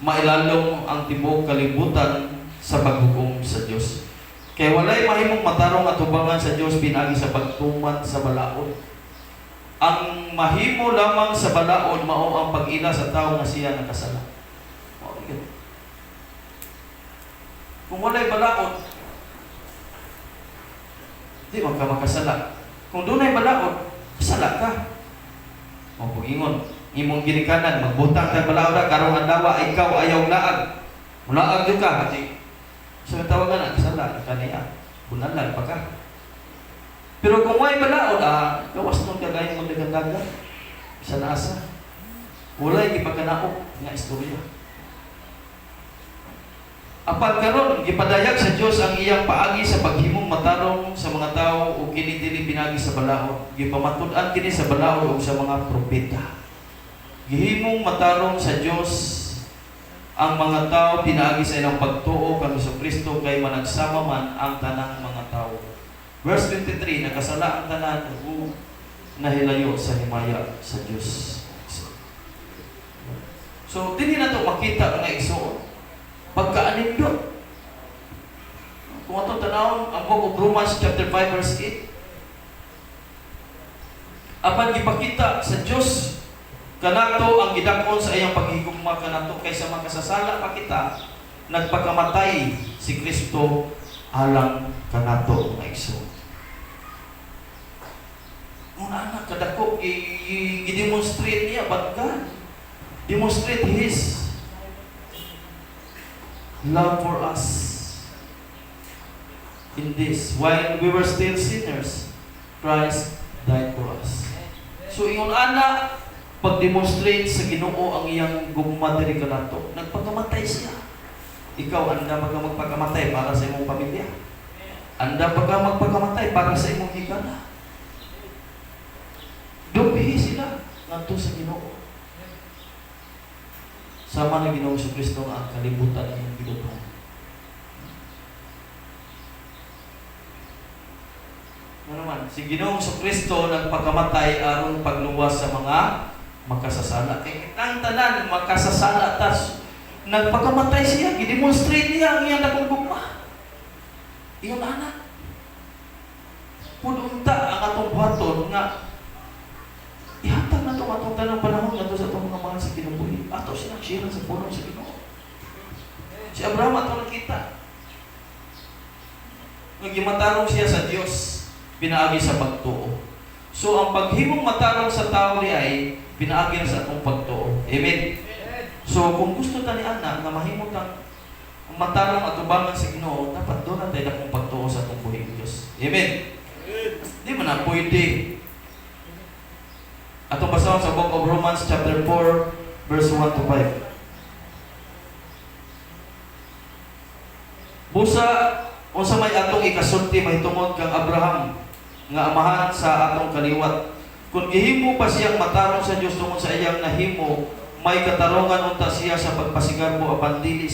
A: mailalom ang tibuok kalibutan sa paghukom sa Dios. Kaya walay mahimong matarong at tubangan sa Dios pinagi sa pagtuman sa balaod. Ang mahimo lamang sa balaod mao ang pag-ila sa tawo nga siya nakasala. Kung walay balaod, di man ka makasala. Kung dunay balaod, sala ka. O pag-ingon, imong ginikanan, magbutang tayong balaod karong adlaw ikaw ayaw laag. Mulaag yun ka, kasi sa tawagan na, kasala, kaniya, bunalan pa ka. Pero kung may balaod, gawas nung kagayang mong dagan-dagan, sa naasa, walay ipagkanaok nga istorya. Apan karon gipadayag sa Dios ang iyang paagi sa paghimong matarong sa mga tawo ug kini dili pinagi sa balaod. Gipamatud-an kini sa balaod ug sa mga propeta. Gihimong matarong sa Dios ang mga tawo pinaagi sa ilang pagtuo kang Hesukristo kay managsama man ang tanang mga tawo. Verse 23, nakasala ang tanan o nahilayo sa himaya sa Diyos. So, hindi na ito makita nga igsoon. Pagkaanindot. Kung ito tanawon, ang book of Romans chapter 5 verse 8, apan gipakita sa Diyos kanato ang gidakon sa iyang paghigugma kanato kaysa makasasala pa kita, nagpakamatay si Kristo alang kanato nga igsoon. Muna anak kadako i-demonstrate niya, but God demonstrate His love for us in this. While we were still sinners, Christ died for us. So, ingon ana, pag-demonstrate sa Ginoo ang iyang gugma diri kanato, nagpakamatay siya. Ikaw, anda ba ka magpakamatay para sa imong pamilya? Anda ba ka magpakamatay para sa imong higala? Dubihi sila ngadto sa Ginoo. Sama na Ginoong Kristo ang kalibutan ng binubuhay. Ano naman, si Ginoong Kristo nagpakamatay aron pagluwas sa mga makasasala. Kaya ang tanan makasasala, tas nagpakamatay siya, gidemonstrate niya ang iyang dakong gugma. Iyon anak. Pununta ang atong buhaton nga ihatag na itong atong tanang panahon nga sa itong mga mahal sa kinabuhi. Ato silang siya sa punong sa Ginoo. Si Abraham ato nakita. Nagimatarong siya sa Diyos, pinaagi sa pagtuo. So ang paghimong matarong sa tao ni ay pinaagi na sa atong pagtuo. Amen? So kung gusto ta ni Ana nga mahimong kang matarong at ubangan sa Ginoo, dapat doon natin na kung pagtuo sa atong buhay ng Diyos. Amen? Di man na pwede. Atong basahon sa book of Romans chapter 4 verse 1 to 5. Busa unsa may atong ikasulti mahitungod kang Abraham nga amahan sa atong kaliwat. Kung gihimo pa siyang matarong sa Dios tungod sa iyang nahimo, may katarungan unta siya sa pagpasigarbo apan dili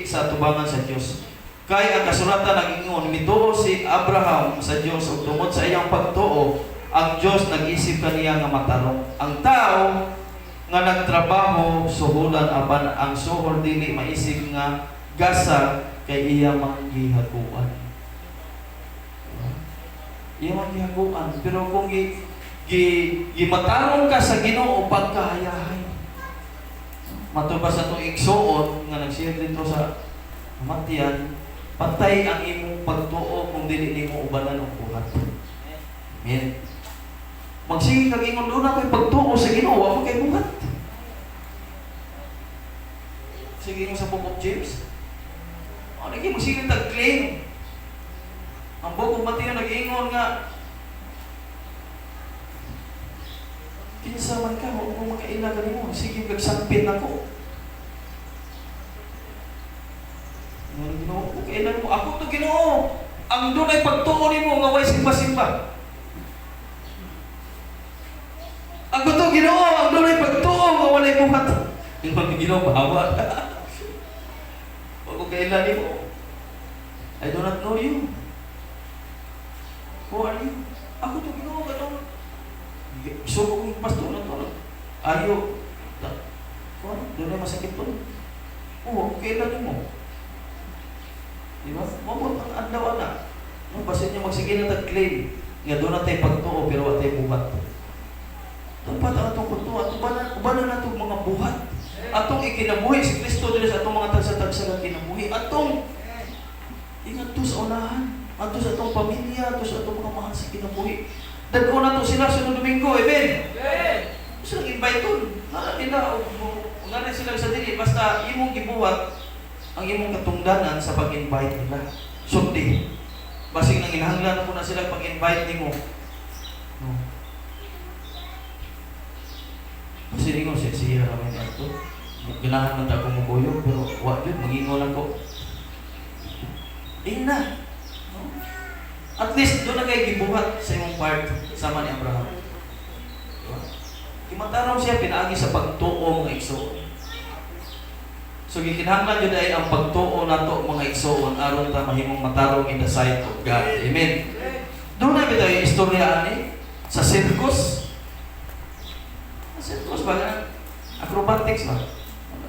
A: sa atubangan sa Dios. Kay ang kasulatan nag-ingon, mituo si Abraham sa Dios ug tungod sa iyang pagtuo ang Diyos nag-isip kaniya nga matarong. Ang tao nga nagtrabaho suhulan apan ang suhol dili maisip nga gasa kay iya manggihaguan. Iya manggihaguan. Pero kung gimatarong ka sa Ginoo pagkahayahay. Matubas sa itong igsoon nga nag-share dito sa Matian, patay ang imong pagtuo kung dili nimo ubanan ang buhat. Amen. Magsige kag ingon doon ako'y pagtuo sa Ginoo, wa mo kay buhat. Sige mo sa book of James. Lagi magsige tag-claim. Ang book of Matthew nag-ingon nga kinsa man ka, huwag mo makaila ka nimo. Sige kagsampit ako. Ginoo, kailan mo? Ako to Ginoo. Ang doon ay pagtuo nimo nga way simba-simba. Ako to Ginoo, ang doon ay pagtuo nga walay buhat. Ingon Ginoo bahawa. Huwag ko kailan nimo. I do not know you. Who are you? Ako to Ginoo kadto. So kung pastor na to, ayo. Doon ay masakit to. Oo, kailan mo? Diba? Mabot ang adlaw na. No, basta niya magsige na tag-claim. Nga doon na tayo pagtuo, pero wala tayo buhat. Dapat ang atong pagtuo, ubanan na itong mga buhat. Atong ikinabuhi, si Kristo din sa atong mga tagsa-tagsa na kinabuhi. Atong ingat to sa unahan. Ato sa atong pamilya, ato sa atong mga mahal sa kinabuhi. Dagko na to sila sunod Domingo, amen? Amen! Gusto nang invite doon. Nga sila sa dili, basta imong gibuhat ang imong katungdanan sa pag-invite nila. Sumdi. Basing nang inahanglan ko na sila pag-invite nimo. No. Kasi ringo siya naman ito. Ganahan man ta akong maguyog, pero wag yun, mag-ingon ako. Na. No? At least doon na kayo gibuhat sa imong part sama ni Abraham. Diba? Kimatarong siya, pinaagi sa pagtuo mga igsoon. So gikinahanglan jud ay ang pagtuo nato mga igsoon aron ta mahimong matarong in the sight of God. Amen. Doon na bitaw yung istorya ani sa circus. Sa circus ba nga? Acrobatics ba?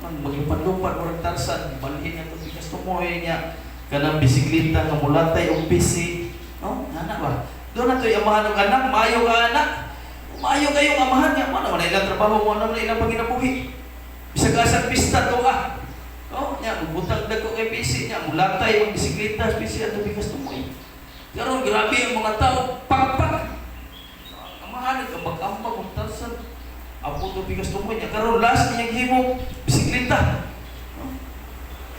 A: Maglupad-lupad mo ng Tarzan, balhin niya ito, bigas tumoy niya, kanang bisikleta, kamulatay, o busy. No? Anak ba? Doon na ito yung amahan ng anak, maayo ka anak. Maayo kayong amahan niya. Ano naman na ilang trabaho mo, ano naman na ilang paginabuhi. Bisa ka sa pista to No? Niya, butang dako kay busy niya, mulatay, mag bisikleta, busy, at bigas tumoy. Pero grabe ang mga tao, pakpak. Ang amahan, nagkambag-ambag, ng Tarzan. Apo to bigas tumoy niya. Karon last niyang himo bisikleta. No?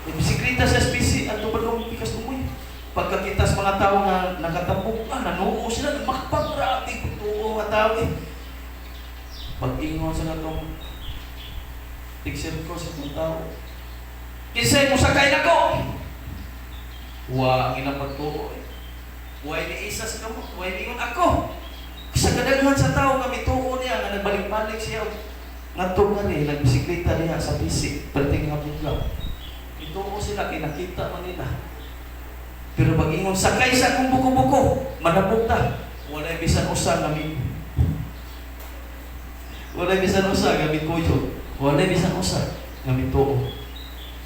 A: May bisikleta sa spesi at tubad bigas tumoy. Pagkakita sa mga tao nga nakatambok, nanuo sila, nagmakpag, grabe, tuo nga tao eh. Pag-ingon sa natong tigsirko sa itong tao. Kinsay mo sakay na ko? Wa ang inapagtuo eh. Huwag ni isa sa kamot, huwag ni ako. Sa kadaghan sa tao kami tuo niya nga nagbalik-balik siya ngadto nga rin nagbisikleta niya sa bisik perting nga buglaw. Ituo sila kinakita man nila. Pero pag ingon sakay sa akong buko-buko, manabog ta. Wala bisan usa nga wala bisan usa nga kuyo. Wala bisan usa nga tuo.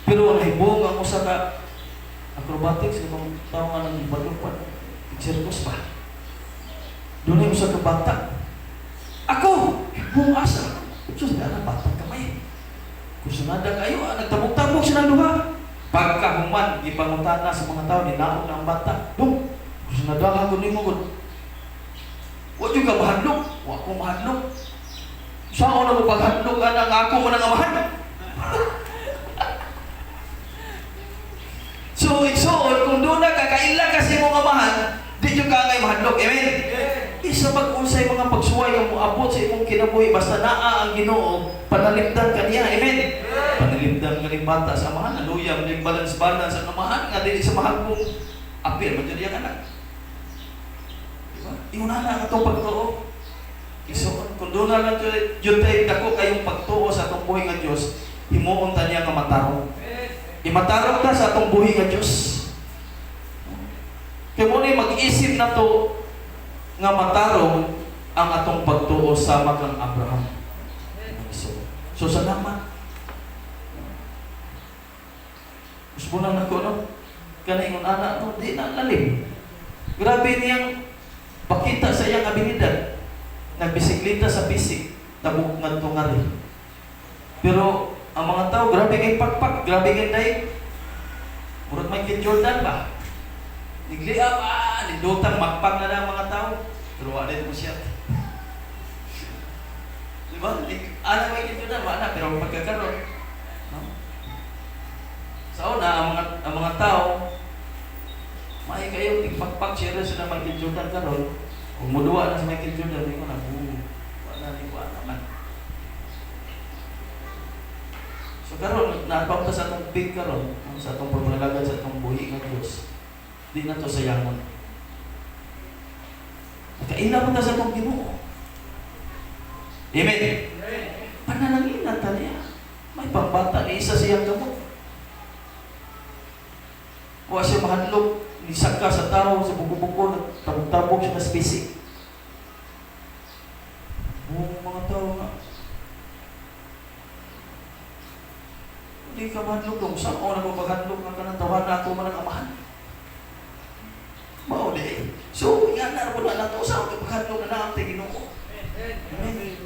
A: Pero wala hibong ang usa ka acrobatics itong tao nga nang balupad. Circus ba? Doon ay mo sa kabata. Ako! Buong asa. Diyos na batang kamay. Kung sunada kayo, nagtabog-tabog siya ng luha. Pagkahuman, ipangutana sa mga tao, ninaon na ang bata. Dong! Kung sunada ka, kunin mo. Huwag yung ka mahadlok. Huwag ko mahadlok. Saan na mo paghadlok ka na ako mo nang amahan? So, kung doon na kakaila kasi mong amahan, di yung ka ngay mahadlok. Amen? Isa pag-unsay mga pagsuway ang muabot sa imong kinabuhi basta naa ang Ginoo panalimdan kaniya. Amen. Panalimdan kaning bata sa amahan, aluyam ning balance-balance ang amahan nga dili sa mahal kong apil man jud yang anak. Diba? Inuna na atong pagtuo. Isuon kun doon na lang jud tay dako kayong pagtuo sa atong buhi nga Dios, himuon ta niya nga matarong. Imatarong ta sa atong buhi nga Dios. Kaya mo ni mag-isip na to nga matarong ang atong pagtuo sama kang Abraham. So salamat. Gusto lang ako, no? Kanay ng anak, no? Di na lalim. Grabe niyang pakita sa iyang abilidad. Nagbisikleta sa bisik. Tabuk nga ito nga rin. Pero ang mga tao, grabe kay pakpak, grabe kay daig. Murag Michael Jordan ba? Nigliap, nindutang makpak na ang mga tao. Pero wala ito siya. Diba? Anak may ito na, wala. Pero pagkakaroon. No? Sa una, ang mga tao, may kayo, tigpakpak siya rin sila Michael Jordan karon. Kung muduwa na sa Michael Jordan, hindi ko na, wala naman. So karon, napapta sa atong big karon, sa atong pagmalagan sa atong buhi ng Diyos. Di na to sayangon. Nakaila mo ta sa itong Ginoo. Amen? Panalangin ta niya. May pambata ni isa siyang gamot. Huwag siya mahadlok. Nisaka sa tao, sa buko-buko, tabog-tabog siya na spesik. Buong mga tao nga. Hindi ka mahadlok dong. Saan o nagpapahadlok na ka ng tawa na ako man ang amahan? Mao di. So, yan na wala na to sa pagkadlok na natin Ginoo. Amen.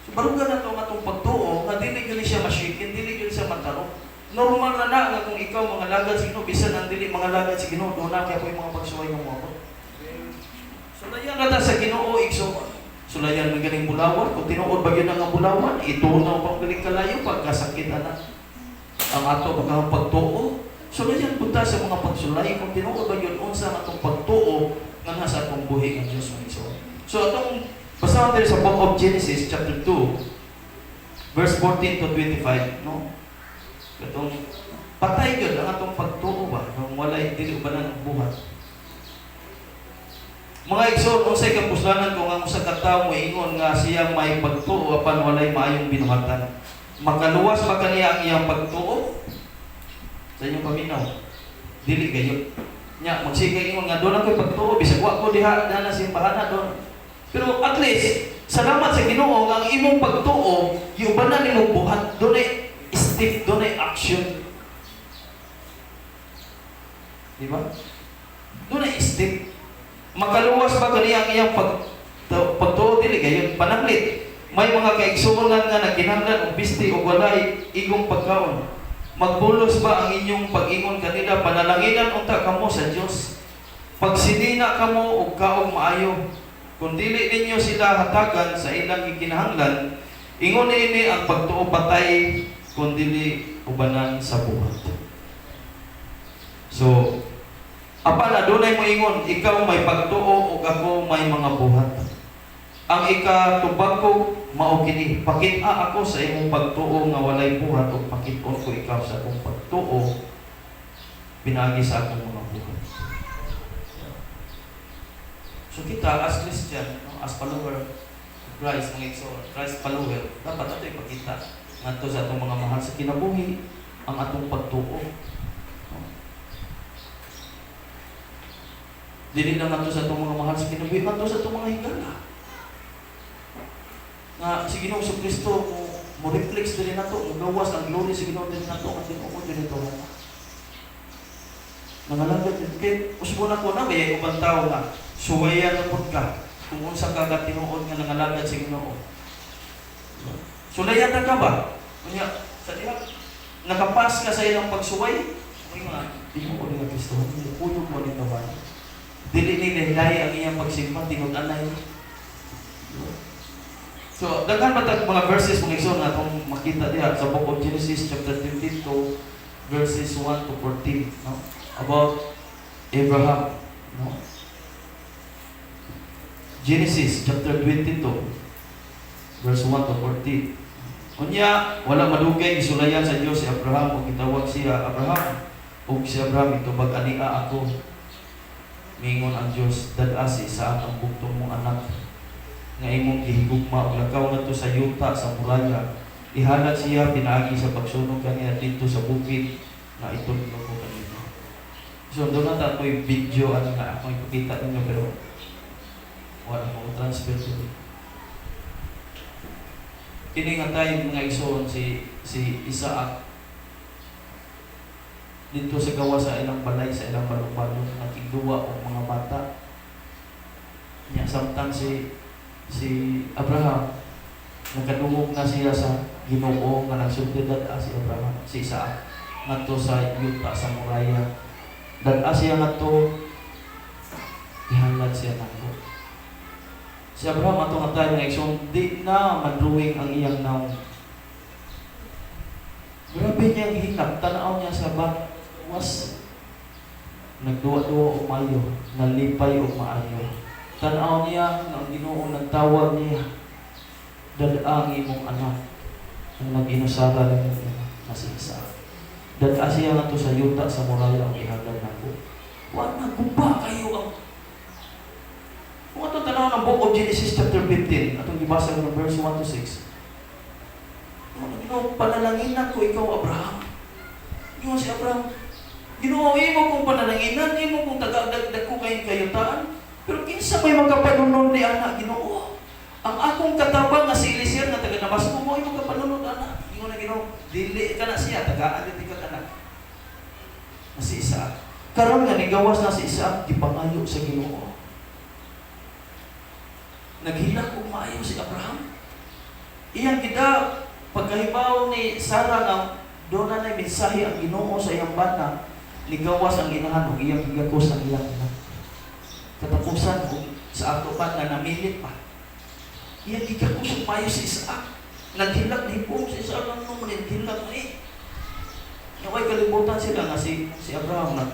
A: So, barugan na to atong pagtuo, nga dili gyud siya mashikin, dili gyud siya mataro. Normal na nga kung ikaw mga lagad sa Ginoo, bisan ang dili mga lagad sa Ginoo, do na kay mga pagsuway ng mo. So, layan na ta sa Ginoo igsoon. So, layan ng ganing bulawan, kung tinuod ba gyud nga bulawan, itunaw pang galing kalayo pagkasakit na. Ang ato pagtuo. So, ganyan punta sa mga pagsulay, kung tinuod ba yun, unsa atong pagtuo nga nasa atong buhi ng Diyos. So, atong basahan tayo sa Book of Genesis, chapter 2, verse 14 to 25, no? Itong patay yun ang atong pagtuo ba, kung walay dili ba ng buhat. Mga igsoon, unsay kapuslanan kung ang usa ka tawo moingon nga siya may pagtuo apan walay maayong binuhatan. Makaluwas ba kaniya ang iyang pagtuo sa inyong paminaw? Dili kayo. Nya magsigay ingon nga doon ako'y pagtuo bisag wa ko diha na simbahan doon. Pero at least salamat sa Ginoo nga ang imong pagtuo giubanan nimo buhat doon ay step, doon ay action. Di ba? Doon ay step. Makaluwas ba kaniya ang iyang pagtuo dili kayo pananglit. May mga kaigsuonan nga nagkinahanglan og bisti o walay igong pagkaon. Magbulos ba ang inyong pag-ingon kanila panalanginan unta kamo sa Dios? Pagsinina kamo og kaog maayo. Kung dili ninyo sila hatagan sa ilang gikinahanglan, ingon ini ang pagtuo patay kung dili ubanan sa buhat. So, apa na dunay mo ingon, ikaw may pagtuo ug ako may mga buhat. Ang ikatubag ko mao kini, pakit-a ako sa imong pagtuo nga walay buhat ug pakit-on ko ikaw sa akong pagtuo pinagi sa akong mga buhat. So kita as Christian, as follower of Christ, mga igsoon, Christ follower, dapat ato ipakita ngadto sa atong mga mahal sa kinabuhi ang atong pagtuo. Dili lang ngadto sa atong mga mahal sa kinabuhi, ngadto sa atong mga higala. Nga si Ginoong Kristo mo reflex din nato, gawas ang glory sa Ginoo din nato ang tinuod din ito. Nangalagad din kay usbo na ko na may ubang tao nga suwayan na pud ka kung unsa ka tinuod nga nangalagad sa Ginoo. Sulayan ka ba? Kunya sa diha nakapas ka sa ilang pagsuway, ay mga tinuod nga Kristo, puyog mo nito ba? Dili ni dahilay ang iyang pagsimba tingod anay. So, daghan ba tag mga verses mga igsoon nga atong makita diha sa book of Genesis chapter 22 verses 1 to 14, no? About Abraham, no? Genesis chapter 22 verse 1 to 14. Unya, wala madugay gisulayan sa Dios si Abraham ug gitawag siya Abraham. Ug si Abraham itubag ania ako. Mingon ang Dios, dad-asi sa ang bugtong mong anak nga imong gihigugma ug lakaw ngadto sa yuta sa muralya. Ihalat siya pinaagi sa pagsunog kaniya dito sa bukid na itulog ko kanina. So doon na tatoy video ano nga ako ipakita ninyo pero wala mo transfer to. Kini nga tayo mga igsoon si Isaac dito sa gawa sa ilang balay sa ilang balong-balong nakigduwa og mga bata. Nya samtang si Abraham nagkadungog na siya sa Ginoo nga nagsugod si Abraham si Isaac ngadto sa yuta sa muralya. Dad-a siya ngadto ihalad siya nako. Si Abraham ato nga tayo nga igsoon di na madruwing ang iyang naong. Grabe niyang hinap, tanaw niya sa was nagduwa-duwa o maayo, nalipay o maayo. Tanaw niya ang Ginoo nagtawag niya, dad-a ang imong anak ang nag-inusara ng na si Isaac. Dad-a siya nga to sa yuta sa muralya ang ihalad nako. Wa na gumba kayo ang kung atong tanaw ng book of Genesis chapter 15, atong gibasa ng verse 1 to 6. Ginoo, panalanginan ko ikaw, Abraham. Ginoo si Abraham, Ginoo, imo kong panalanginan, imo kong taga-dagdag ko kayong kayutaan, pero kinsa may magkapanunod ni anak, Ginoo. Ang akong katabang nga si Eliezer nga taga Damasco mo, imo kapanunod anak. Ginoo na Ginoo, dili ka na siya, tagaan din ka anak. Na si Isaac. Karon nga nigawas na si Isaac, gipangayo sa Ginoo. Naghilak og maayo si Abraham. Iyang gida pagkahibaw ni Sarah nga doon na mensahe ang Ginoo sa iyang bana, ligawas ang inahan ug iyang gigakos ang iyang anak. Katapusan sa ato pa na namilit pa. Iyang gigakos og maayo si Isaac. Naghilak ni Hipong si Isaac ang nung naghilak ni. Naway kalibutan sila nga si Abraham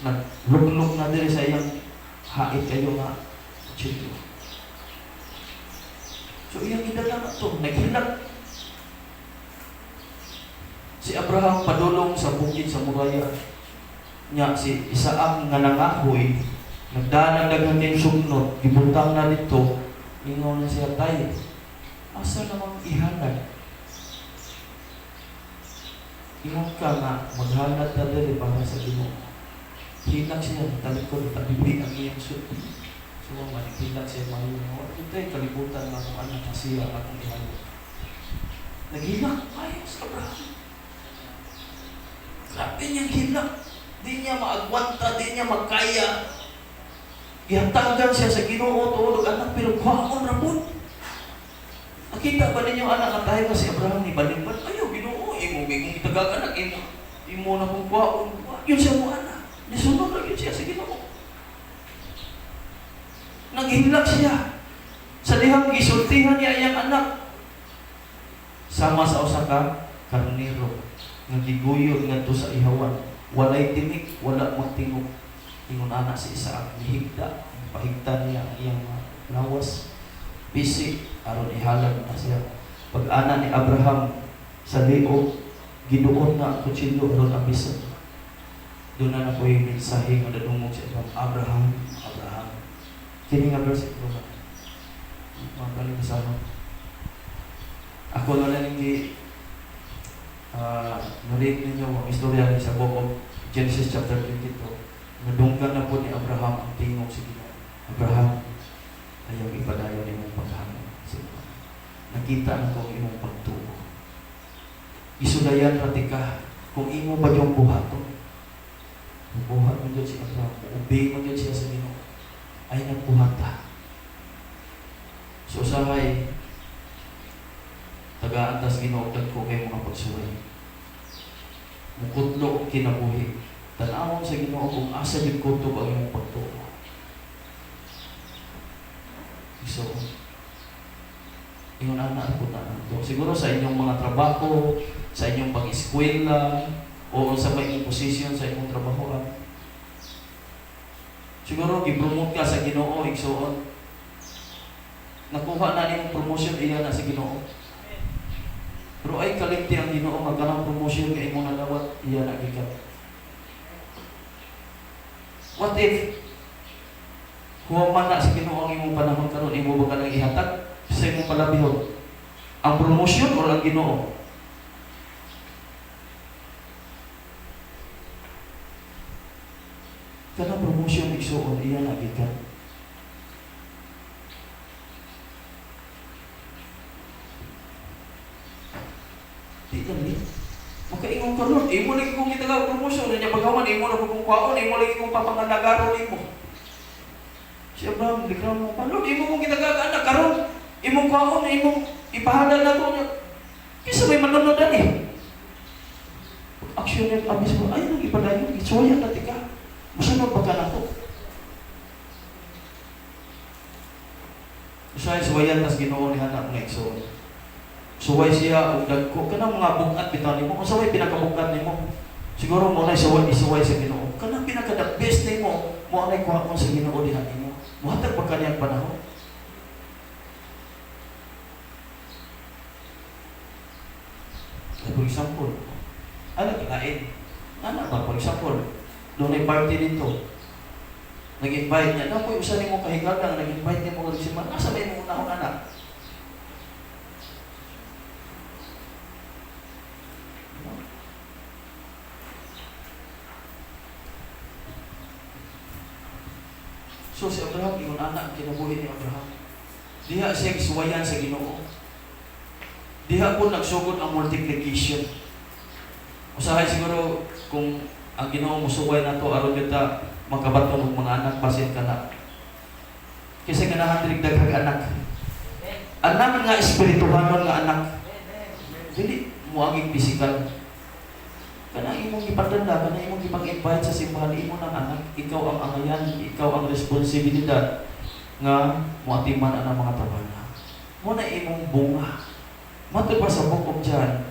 A: nagluglog na diri sa iyang hait kayo nga children. So iyang gidala na ito, naghilak. Si Abraham padulong sa bukid sa muralya. Nya si Isaac nga nangahoy, nagdaan ang daghang sugnot, gibutang na dito, ingon na siya tayo. Asa namang ihanag? Ingon ka nga, maghanad na diri para sa Ginoo. Hilak siya, talikod, tabibi ang iyang suit. So, manipilak siya, mahulong. Ito'y kalibutan nga kung ano kasi ang akong ihalo. Naghilak, ayos ka, Abraham. Grabe niyang hilak. Di niya maagwanta, di niya magkaya. Ihatagan siya sa Ginoo, tuulog anak, pero kwaon na po. Nakita ba ninyo anak na tayo si Abraham ni Balimbad? Ayaw, Ginoo, imo itagag anak, imo na kong kwaon. Yun siya mo anak. Nisunod lang yun siya sa Ginoo. Naghilak siya. Sa dihang gisultihan niya iyang anak. Sama sa usa ka karnero nga giguyod ngadto sa ihawan. Walay tinik, wala magtingog. Ingon anak si Isaac nihigda, pahigda niya ang iyang lawas. Bisi aron ihalag na siya. Pag-ana ni Abraham sa liog, giduon na ang kutsilyo aron abisan. Doon na po yung mensahe nga nadungog sa Abraham, Abraham. Kini nga versikulo na. Magaling sa ano. Ako na lang hindi naread ninyo ang istorya ni sa book of Genesis chapter 22. Nadunggan na po ni Abraham ang tingog sa Ginoo. Abraham, ayaw ipadayon ni mong paghamon. Nakita na ko ang imong pagtuo. Isulayan rati ka kung imo ba yung buhaton. Buhat mo dyan si Abraham, ubay mo dyan siya sa Ginoo. Ay nagbuhata. So sahay, tagaan-tas Ginoo ko kay mga pagsuway. Mukutlo kinabuhi. Tanawon sa Ginoo kung asa yung kutob ang imong pagtuo. So, ingon anak po na ito. Siguro sa inyong mga trabaho, sa inyong pag-eskwela, o sa may posisyon sa inyong trabahoan. Siguro, gipromote ka sa Ginoo, igsuon. Nakuha na niyong promotion, iya na sa Ginoo. Pero ay kalimti ang Ginoo, magkanang promotion, kaya mo nalawat, iya na gikat. What if, huwaman na sa Ginoo ang imong panahon karon, imo ba ka nang ihatag sa imong palabihon? Ang promotion o ang Ginoo? Kanang promotion igsuon iya na gikan. Di kami. Makaingon ka nun, imo lagi kong itagaw promotion, niya pagkaman, imo na kong kwaon, imo lagi kong papangandagaro nimo. Si Abraham, likram mo, palod, imo kong itagaw anak, karon, imo kwaon, imo ipahadan na to niya. Kisa may manonodan eh. Aksyon niya, abis mo, ay, nang ipadayon, isuwayan natin ka. Masunod ba ka na to? Usay, suwayan, tas Ginoo ni anak nga igsuon. Suway siya, o dagko, kanang mga bugat bitaw nimo, kung saway pinakabugat nimo, siguro mo na isuway sa Ginoo. Kanang pinaka-the best nimo, mo anay kuha mo sa Ginoo diha nimo. Muhatag pa kaniyang panahon. For example, ano kinain? Ano ba, for example, doon ay party dito. Nag-invite niya, na po, usan mo kahigagang, nag-invite niya mo kasi man, nasa may muna akong anak. So si Abraham, yung anak, kinabuhi ni Abraham. Diha siya suwayan sa Ginoo. Diha po nagsugod ang multiplication. Usahay siguro kung ang Ginoo mo suway na to aron kita makabaton og mga anak basin kana. Kasi ganahan diri daghang anak. Anak nga espirituhanon nga anak. Dili mo ang pisikal. Kana imong ipatanda, kana imong ipag-invite sa simbahan imo ng anak, ikaw ang angayan, ikaw ang responsibilidad nga moatiman ang mga tabana. Mo na imong bunga. Matod pa sa Book of John,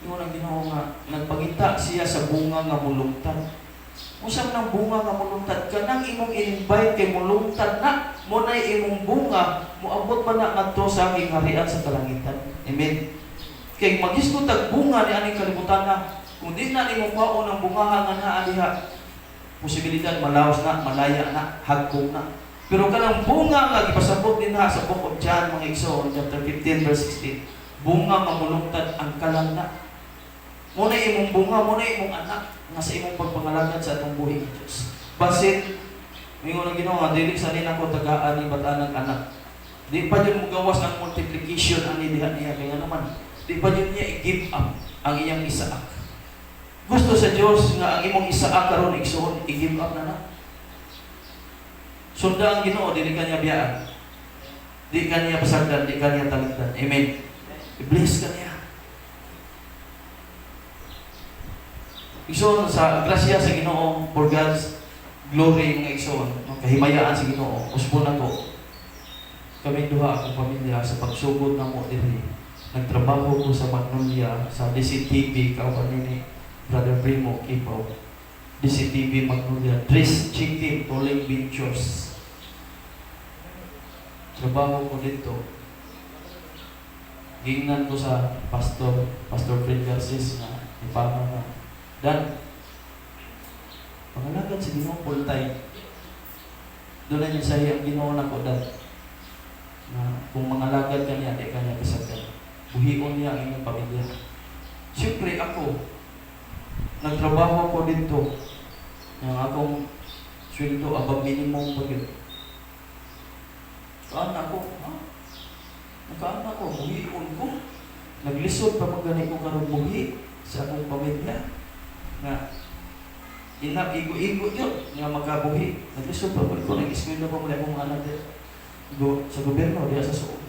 A: yung ang Ginoo nga nagpangita siya sa bunga nga mulungtad. Usab ng bunga nga mulungtad kanang imong i-invite kay mulungtad na mo na imong bunga moabot pa na ngadto sa gingarian sa kalangitan. Amen. Kay magisgot tag bunga ni aning kalibutan na kung di na nimo kwaon ang bungahan nga naa diha, posibilidad malaos na, malaya na, hagkong na. Pero kanang bunga nga gipasabot din ha sa Book of John mga igsoon chapter 15 verse 16. Bunga mamulungtad ang kalang na. Muna imong bunga, muna imong anak nga sa imong pagpangalagad sa atong buhi Diyos. Basit mingon ang Ginoo nga dili sa nina ko tagaan ni batanang anak. Di pa jud mo gawas ang multiplication ani diha niya kaya naman. Di pa jud niya i-give up ang iyang Isaak. Gusto sa Dios nga ang imong Isaak karon igsuon i-give up na. Sunda ang Ginoo dili kanya biyaan. Di kanya pasagdan, di kanya talikdan. Amen. I-bless ka niya. Igsoon sa grasya sa Ginoo for God's glory nga igsoon, kahimayaan sa Ginoo. Usbo na ko. Kami duha akong pamilya sa pagsugod na mo diri. Nagtrabaho ko sa Magnolia sa DCTV kauban ni Brother Primo Kipaw. DCTV Magnolia Dress Chicken Tolling Ventures. Trabaho ko dito. Gingnan ko sa Pastor Fred Garces na ipama na dan pangalagad sa Ginoo full time. Doon na niya sa iyang Ginoo na ko dan na kung mangalagad ka niya, di ka niya kasagdan. Buhion niya ang inyong pamilya. Siyempre ako, nagtrabaho ko dito. Yung akong sweldo, above minimum pa yun. Kaan ako, ha? Nakaan ako, buhion ko. Naglisod pa magani ko karong buhi sa akong pamilya. Nga igo-igo yun nga magkabuhi. Naglisod pa ko nag-eskwela pa mula akong anak dito sa gobyerno diya sa Suo.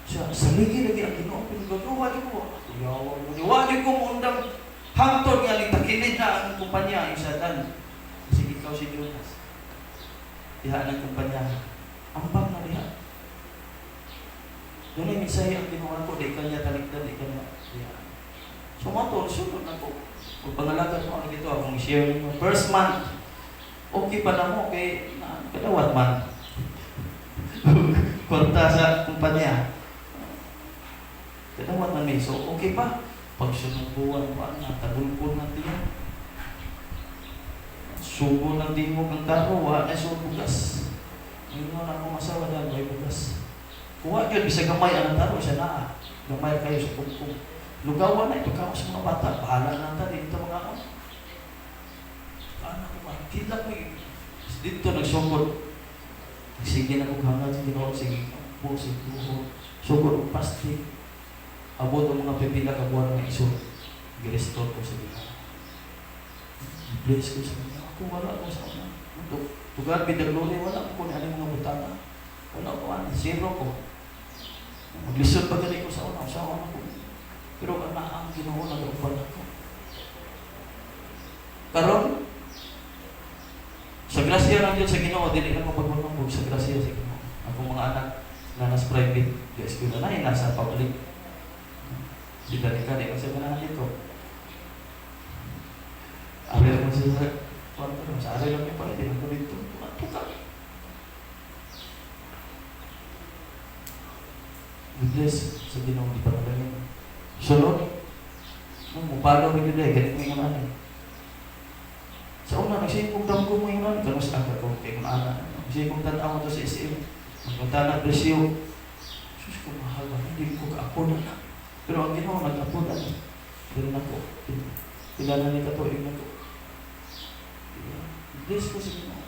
A: Siya saligi lagi ang Ginoo pinagagawa ko. Wali ko mundang hangtod nga litakilid na ang kumpanya yung satan. Sige ikaw si Jonas. Diha ng kumpanya. Ambang na diha. Doon ay minsaya ang Ginoo ko, di kanya talikdan, di kanya diha. So matol, sunod na ko. Kung pangalagan mo, ano dito, akong share nyo. First month, okay pa na mo, kay kadawat man. Kwarta sa kumpanya. Kadawat man may, so okay pa. Pag sunubuan pa, natagulpon natin yan. Subo ng dimo kang taro, wala so bugas. Ngayon na akong asawa dahil may bugas. Kuha yun, bisa gamay ang taro, siya na. Gamay kayo sa kungkung. Lugawan na ito ka sa mga bata. Bahala na natin dito mga ako. Paano ko man? Tilak mo dito nagsukot. Sige na kong hangad sa Ginoo. Sige po, sige po. Sukot o plastic. Abot ang mga pipila kabuhan ng iso. Girestore ko sa Ginoo. Bless ko sa Ginoo. Ako wala ako sa una. Tugar, bidaglory, wala ako kung ano mga butana. Wala ko ano. Zero ko. Maglisod pa ganit ko sa una. Sa una ko. Pero na ang Ginoo nag-uban ako. Karon sa grasya lang yun sa Ginoo, dili na ko pagmamambog sa grasya sa Ginoo. Akong mga anak na nasa private, di eskwela na, nasa public. Di ka, di kasi manahan dito. Aril mo siya sa kwarto, sa aril lang niya pala, di na ko dito. Tuka. Bless sa Ginoo, di pa nalang sunod, mupalo rin yun ganit mo yung ano. Sa una, nagsipong damgo mo yung ano, ganun sa aga ko, kaya kung ana. Nagsipong tanaw mo to sa SM, magpunta na presyo. Sus ko, mahal ba, hindi ko ka-apo na. Pero ang Ginoo, nag-apo na. Pero ako, kilala ni katuig na ko. Bless ko sa Ginoo.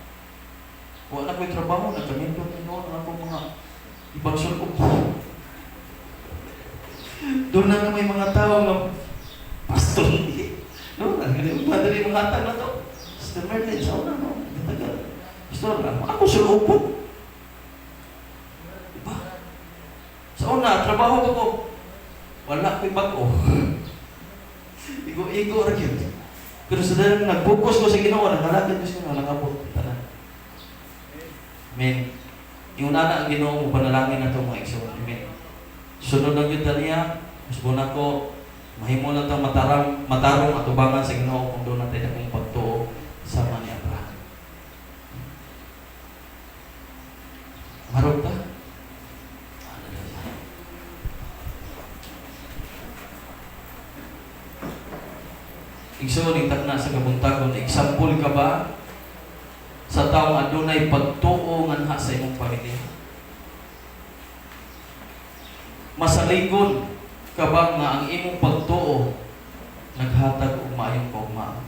A: Wala ko'y trabaho, nagkamindot na noon ako mga ibang sulok. Doon na may mga tao nga pastor no, madali mga hatag na to. Sister Merlin, sa una, no? Pastor, ako sulupon. Diba? Sa una, trabaho ko. Wala ko'y bago. Igo-igo rin yun. Pero sa dalang nag-focus ko sa Ginoo, nangalagad ko sa Ginoo, nangabot. Amen. Yung una ang Ginoo mo, panalangin na ito mga igsoon. Amen. Sunod lang yun niya, mas muna ko, mahimo lang itong matarong at ubangan sa Ginoo kung doon natin akong pagtuo sa mga Abraham. Marog ta? Igsoon, itak na sa kabuntagon, example ka ba sa taong adunay pagtuo nga sa imong pamilya? Masaligon ka ba nga ang imong pagtuo maghatag og maayong kaugmaon.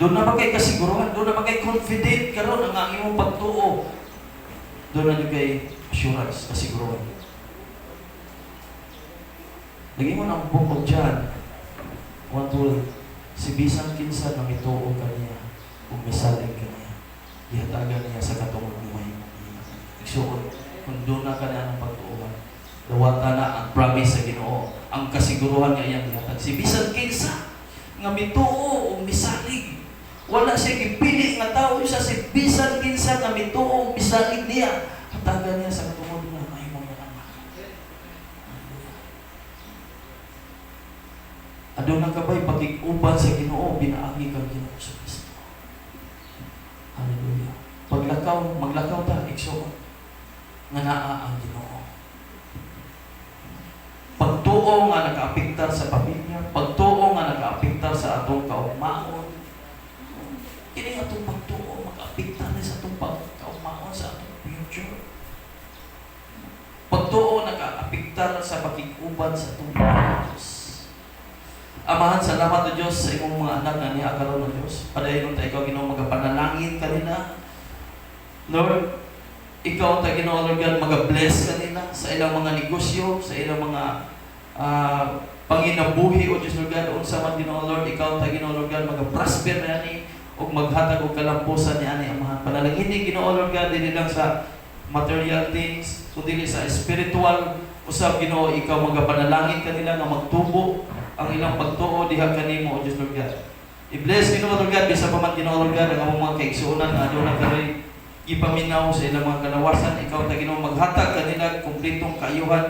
A: Doon na ba kay kasiguruhan, doon na ba kay confident karon ang imong pagtuo. Doon na kay assurance, kasiguruhan. Lagi mo ng book of John 1:12, si bisan kinsa nang ituo kaniya kung misalig kaniya, ihatagan niya sa katungod ng mahimong niya. Igsuon, kung doon na ka na ng pagtuuhan, dawata na ang promise sa Ginoo, ang kasiguruhan niya iyang ihatag. Si bisan kinsa nga mituo o misalig, wala siya gipili nga tao, siya si bisan kinsa nga mituo o misalig niya, hatagan niya sa katungod ng mahimong niya. Aduna ka ba'y pag-iguban sa Ginoo, binaagi kang Ginoo sa Kristo. Hallelujah. Maglakaw ta, igsuon, nga naa ang Ginoo. Pagtuo nga nakaapektar sa pamilya, pagtuo nga nakaapektar sa atong kaugmaon. Kini atong pagtuo, makaapektar na sa atong kaugmaon, sa atong future. Pagtuo nakaapektar sa pakiguban sa atong Diyos. Amahan, salamat o Diyos sa imong mga anak na niya karon ng Diyos. Padayon tayo ikaw Ginoo magapanalangin kanina. Lord, ikaw tayo Ginoo Lord God magabless kanina sa ilang mga negosyo, sa ilang mga panginabuhi o Diyos Lord God. Unsa man Ginoo Lord, ikaw tayo Ginoo Lord God magaprosper na ni o maghatag og kalampusan ni ani amahan. Panalangin ni Ginoo Lord God dili lang sa material things, kundi sa spiritual. Usab Ginoo, ikaw magapanalangin kanila nga magtubo ang ilang pagtuo diha kanimo o Diyos Lord God. I-bless Ginoo Lord God bisa pa man Ginoo Lord God ang among mga kaigsuonan nga aduna karoy ipaminaw sa ilang mga kalawasan. Ikaw ta Ginoo maghatag kanila kumpletong kaayuhan.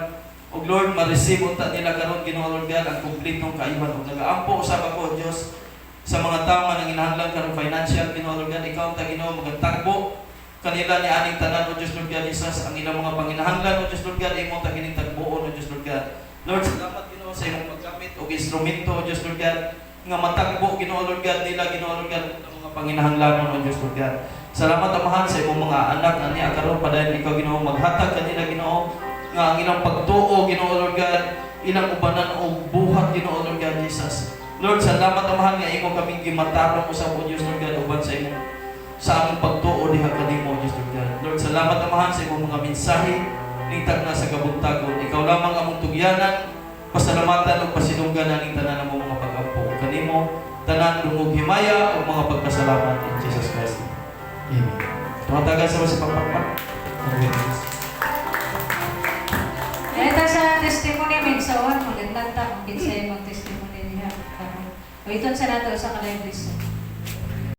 A: O Lord, ma-receive unta nila karon Ginoo Lord God ang kumpletong kaayuhan. O nagaampo usab ako Dios sa mga tao nga nanginahanglan karon financial Ginoo Lord God. Ikaw ta Ginoo magatagbo kanila ni aning tanan o Diyos Lord God Jesus ang ilang mga panginahanglan o Diyos Lord God imo ta kining tagbuon o Diyos Lord God. Lord, salamat Ginoo sa imong paggamit og instrumento o Diyos Lord God nga matagbo Ginoo Lord God nila Ginoo Lord God ang mga panginahanglanon o Diyos Lord God. Salamat amahan sa imong mga anak nga niya karon padayon ikaw Ginoo maghatag kanila Ginoo nga ang ilang pagtuo Ginoo Lord God ilang ubanan o buhat Ginoo Lord God Jesus. Lord, salamat amahan nga imo kaming gimatarong usab o Diyos Lord God uban sa imong sa among pagtuo diha kanimo Diyos Lord God. Lord, salamat amahan sa imong mga mensahe nitag na sa kabuntagon. Ikaw lamang among tugyanan, pasalamatan ug pasinungganan ning tanan among mga pag-ampo kanimo, tanan dungog himaya ug mga pagpasalamat in Jesus Christ. Amen. Tumatagan sa si pagpakpak.
B: Ito sa testimony may sa magandang ta kung kinsay mag testimony niya. O ito sa nato sa kalay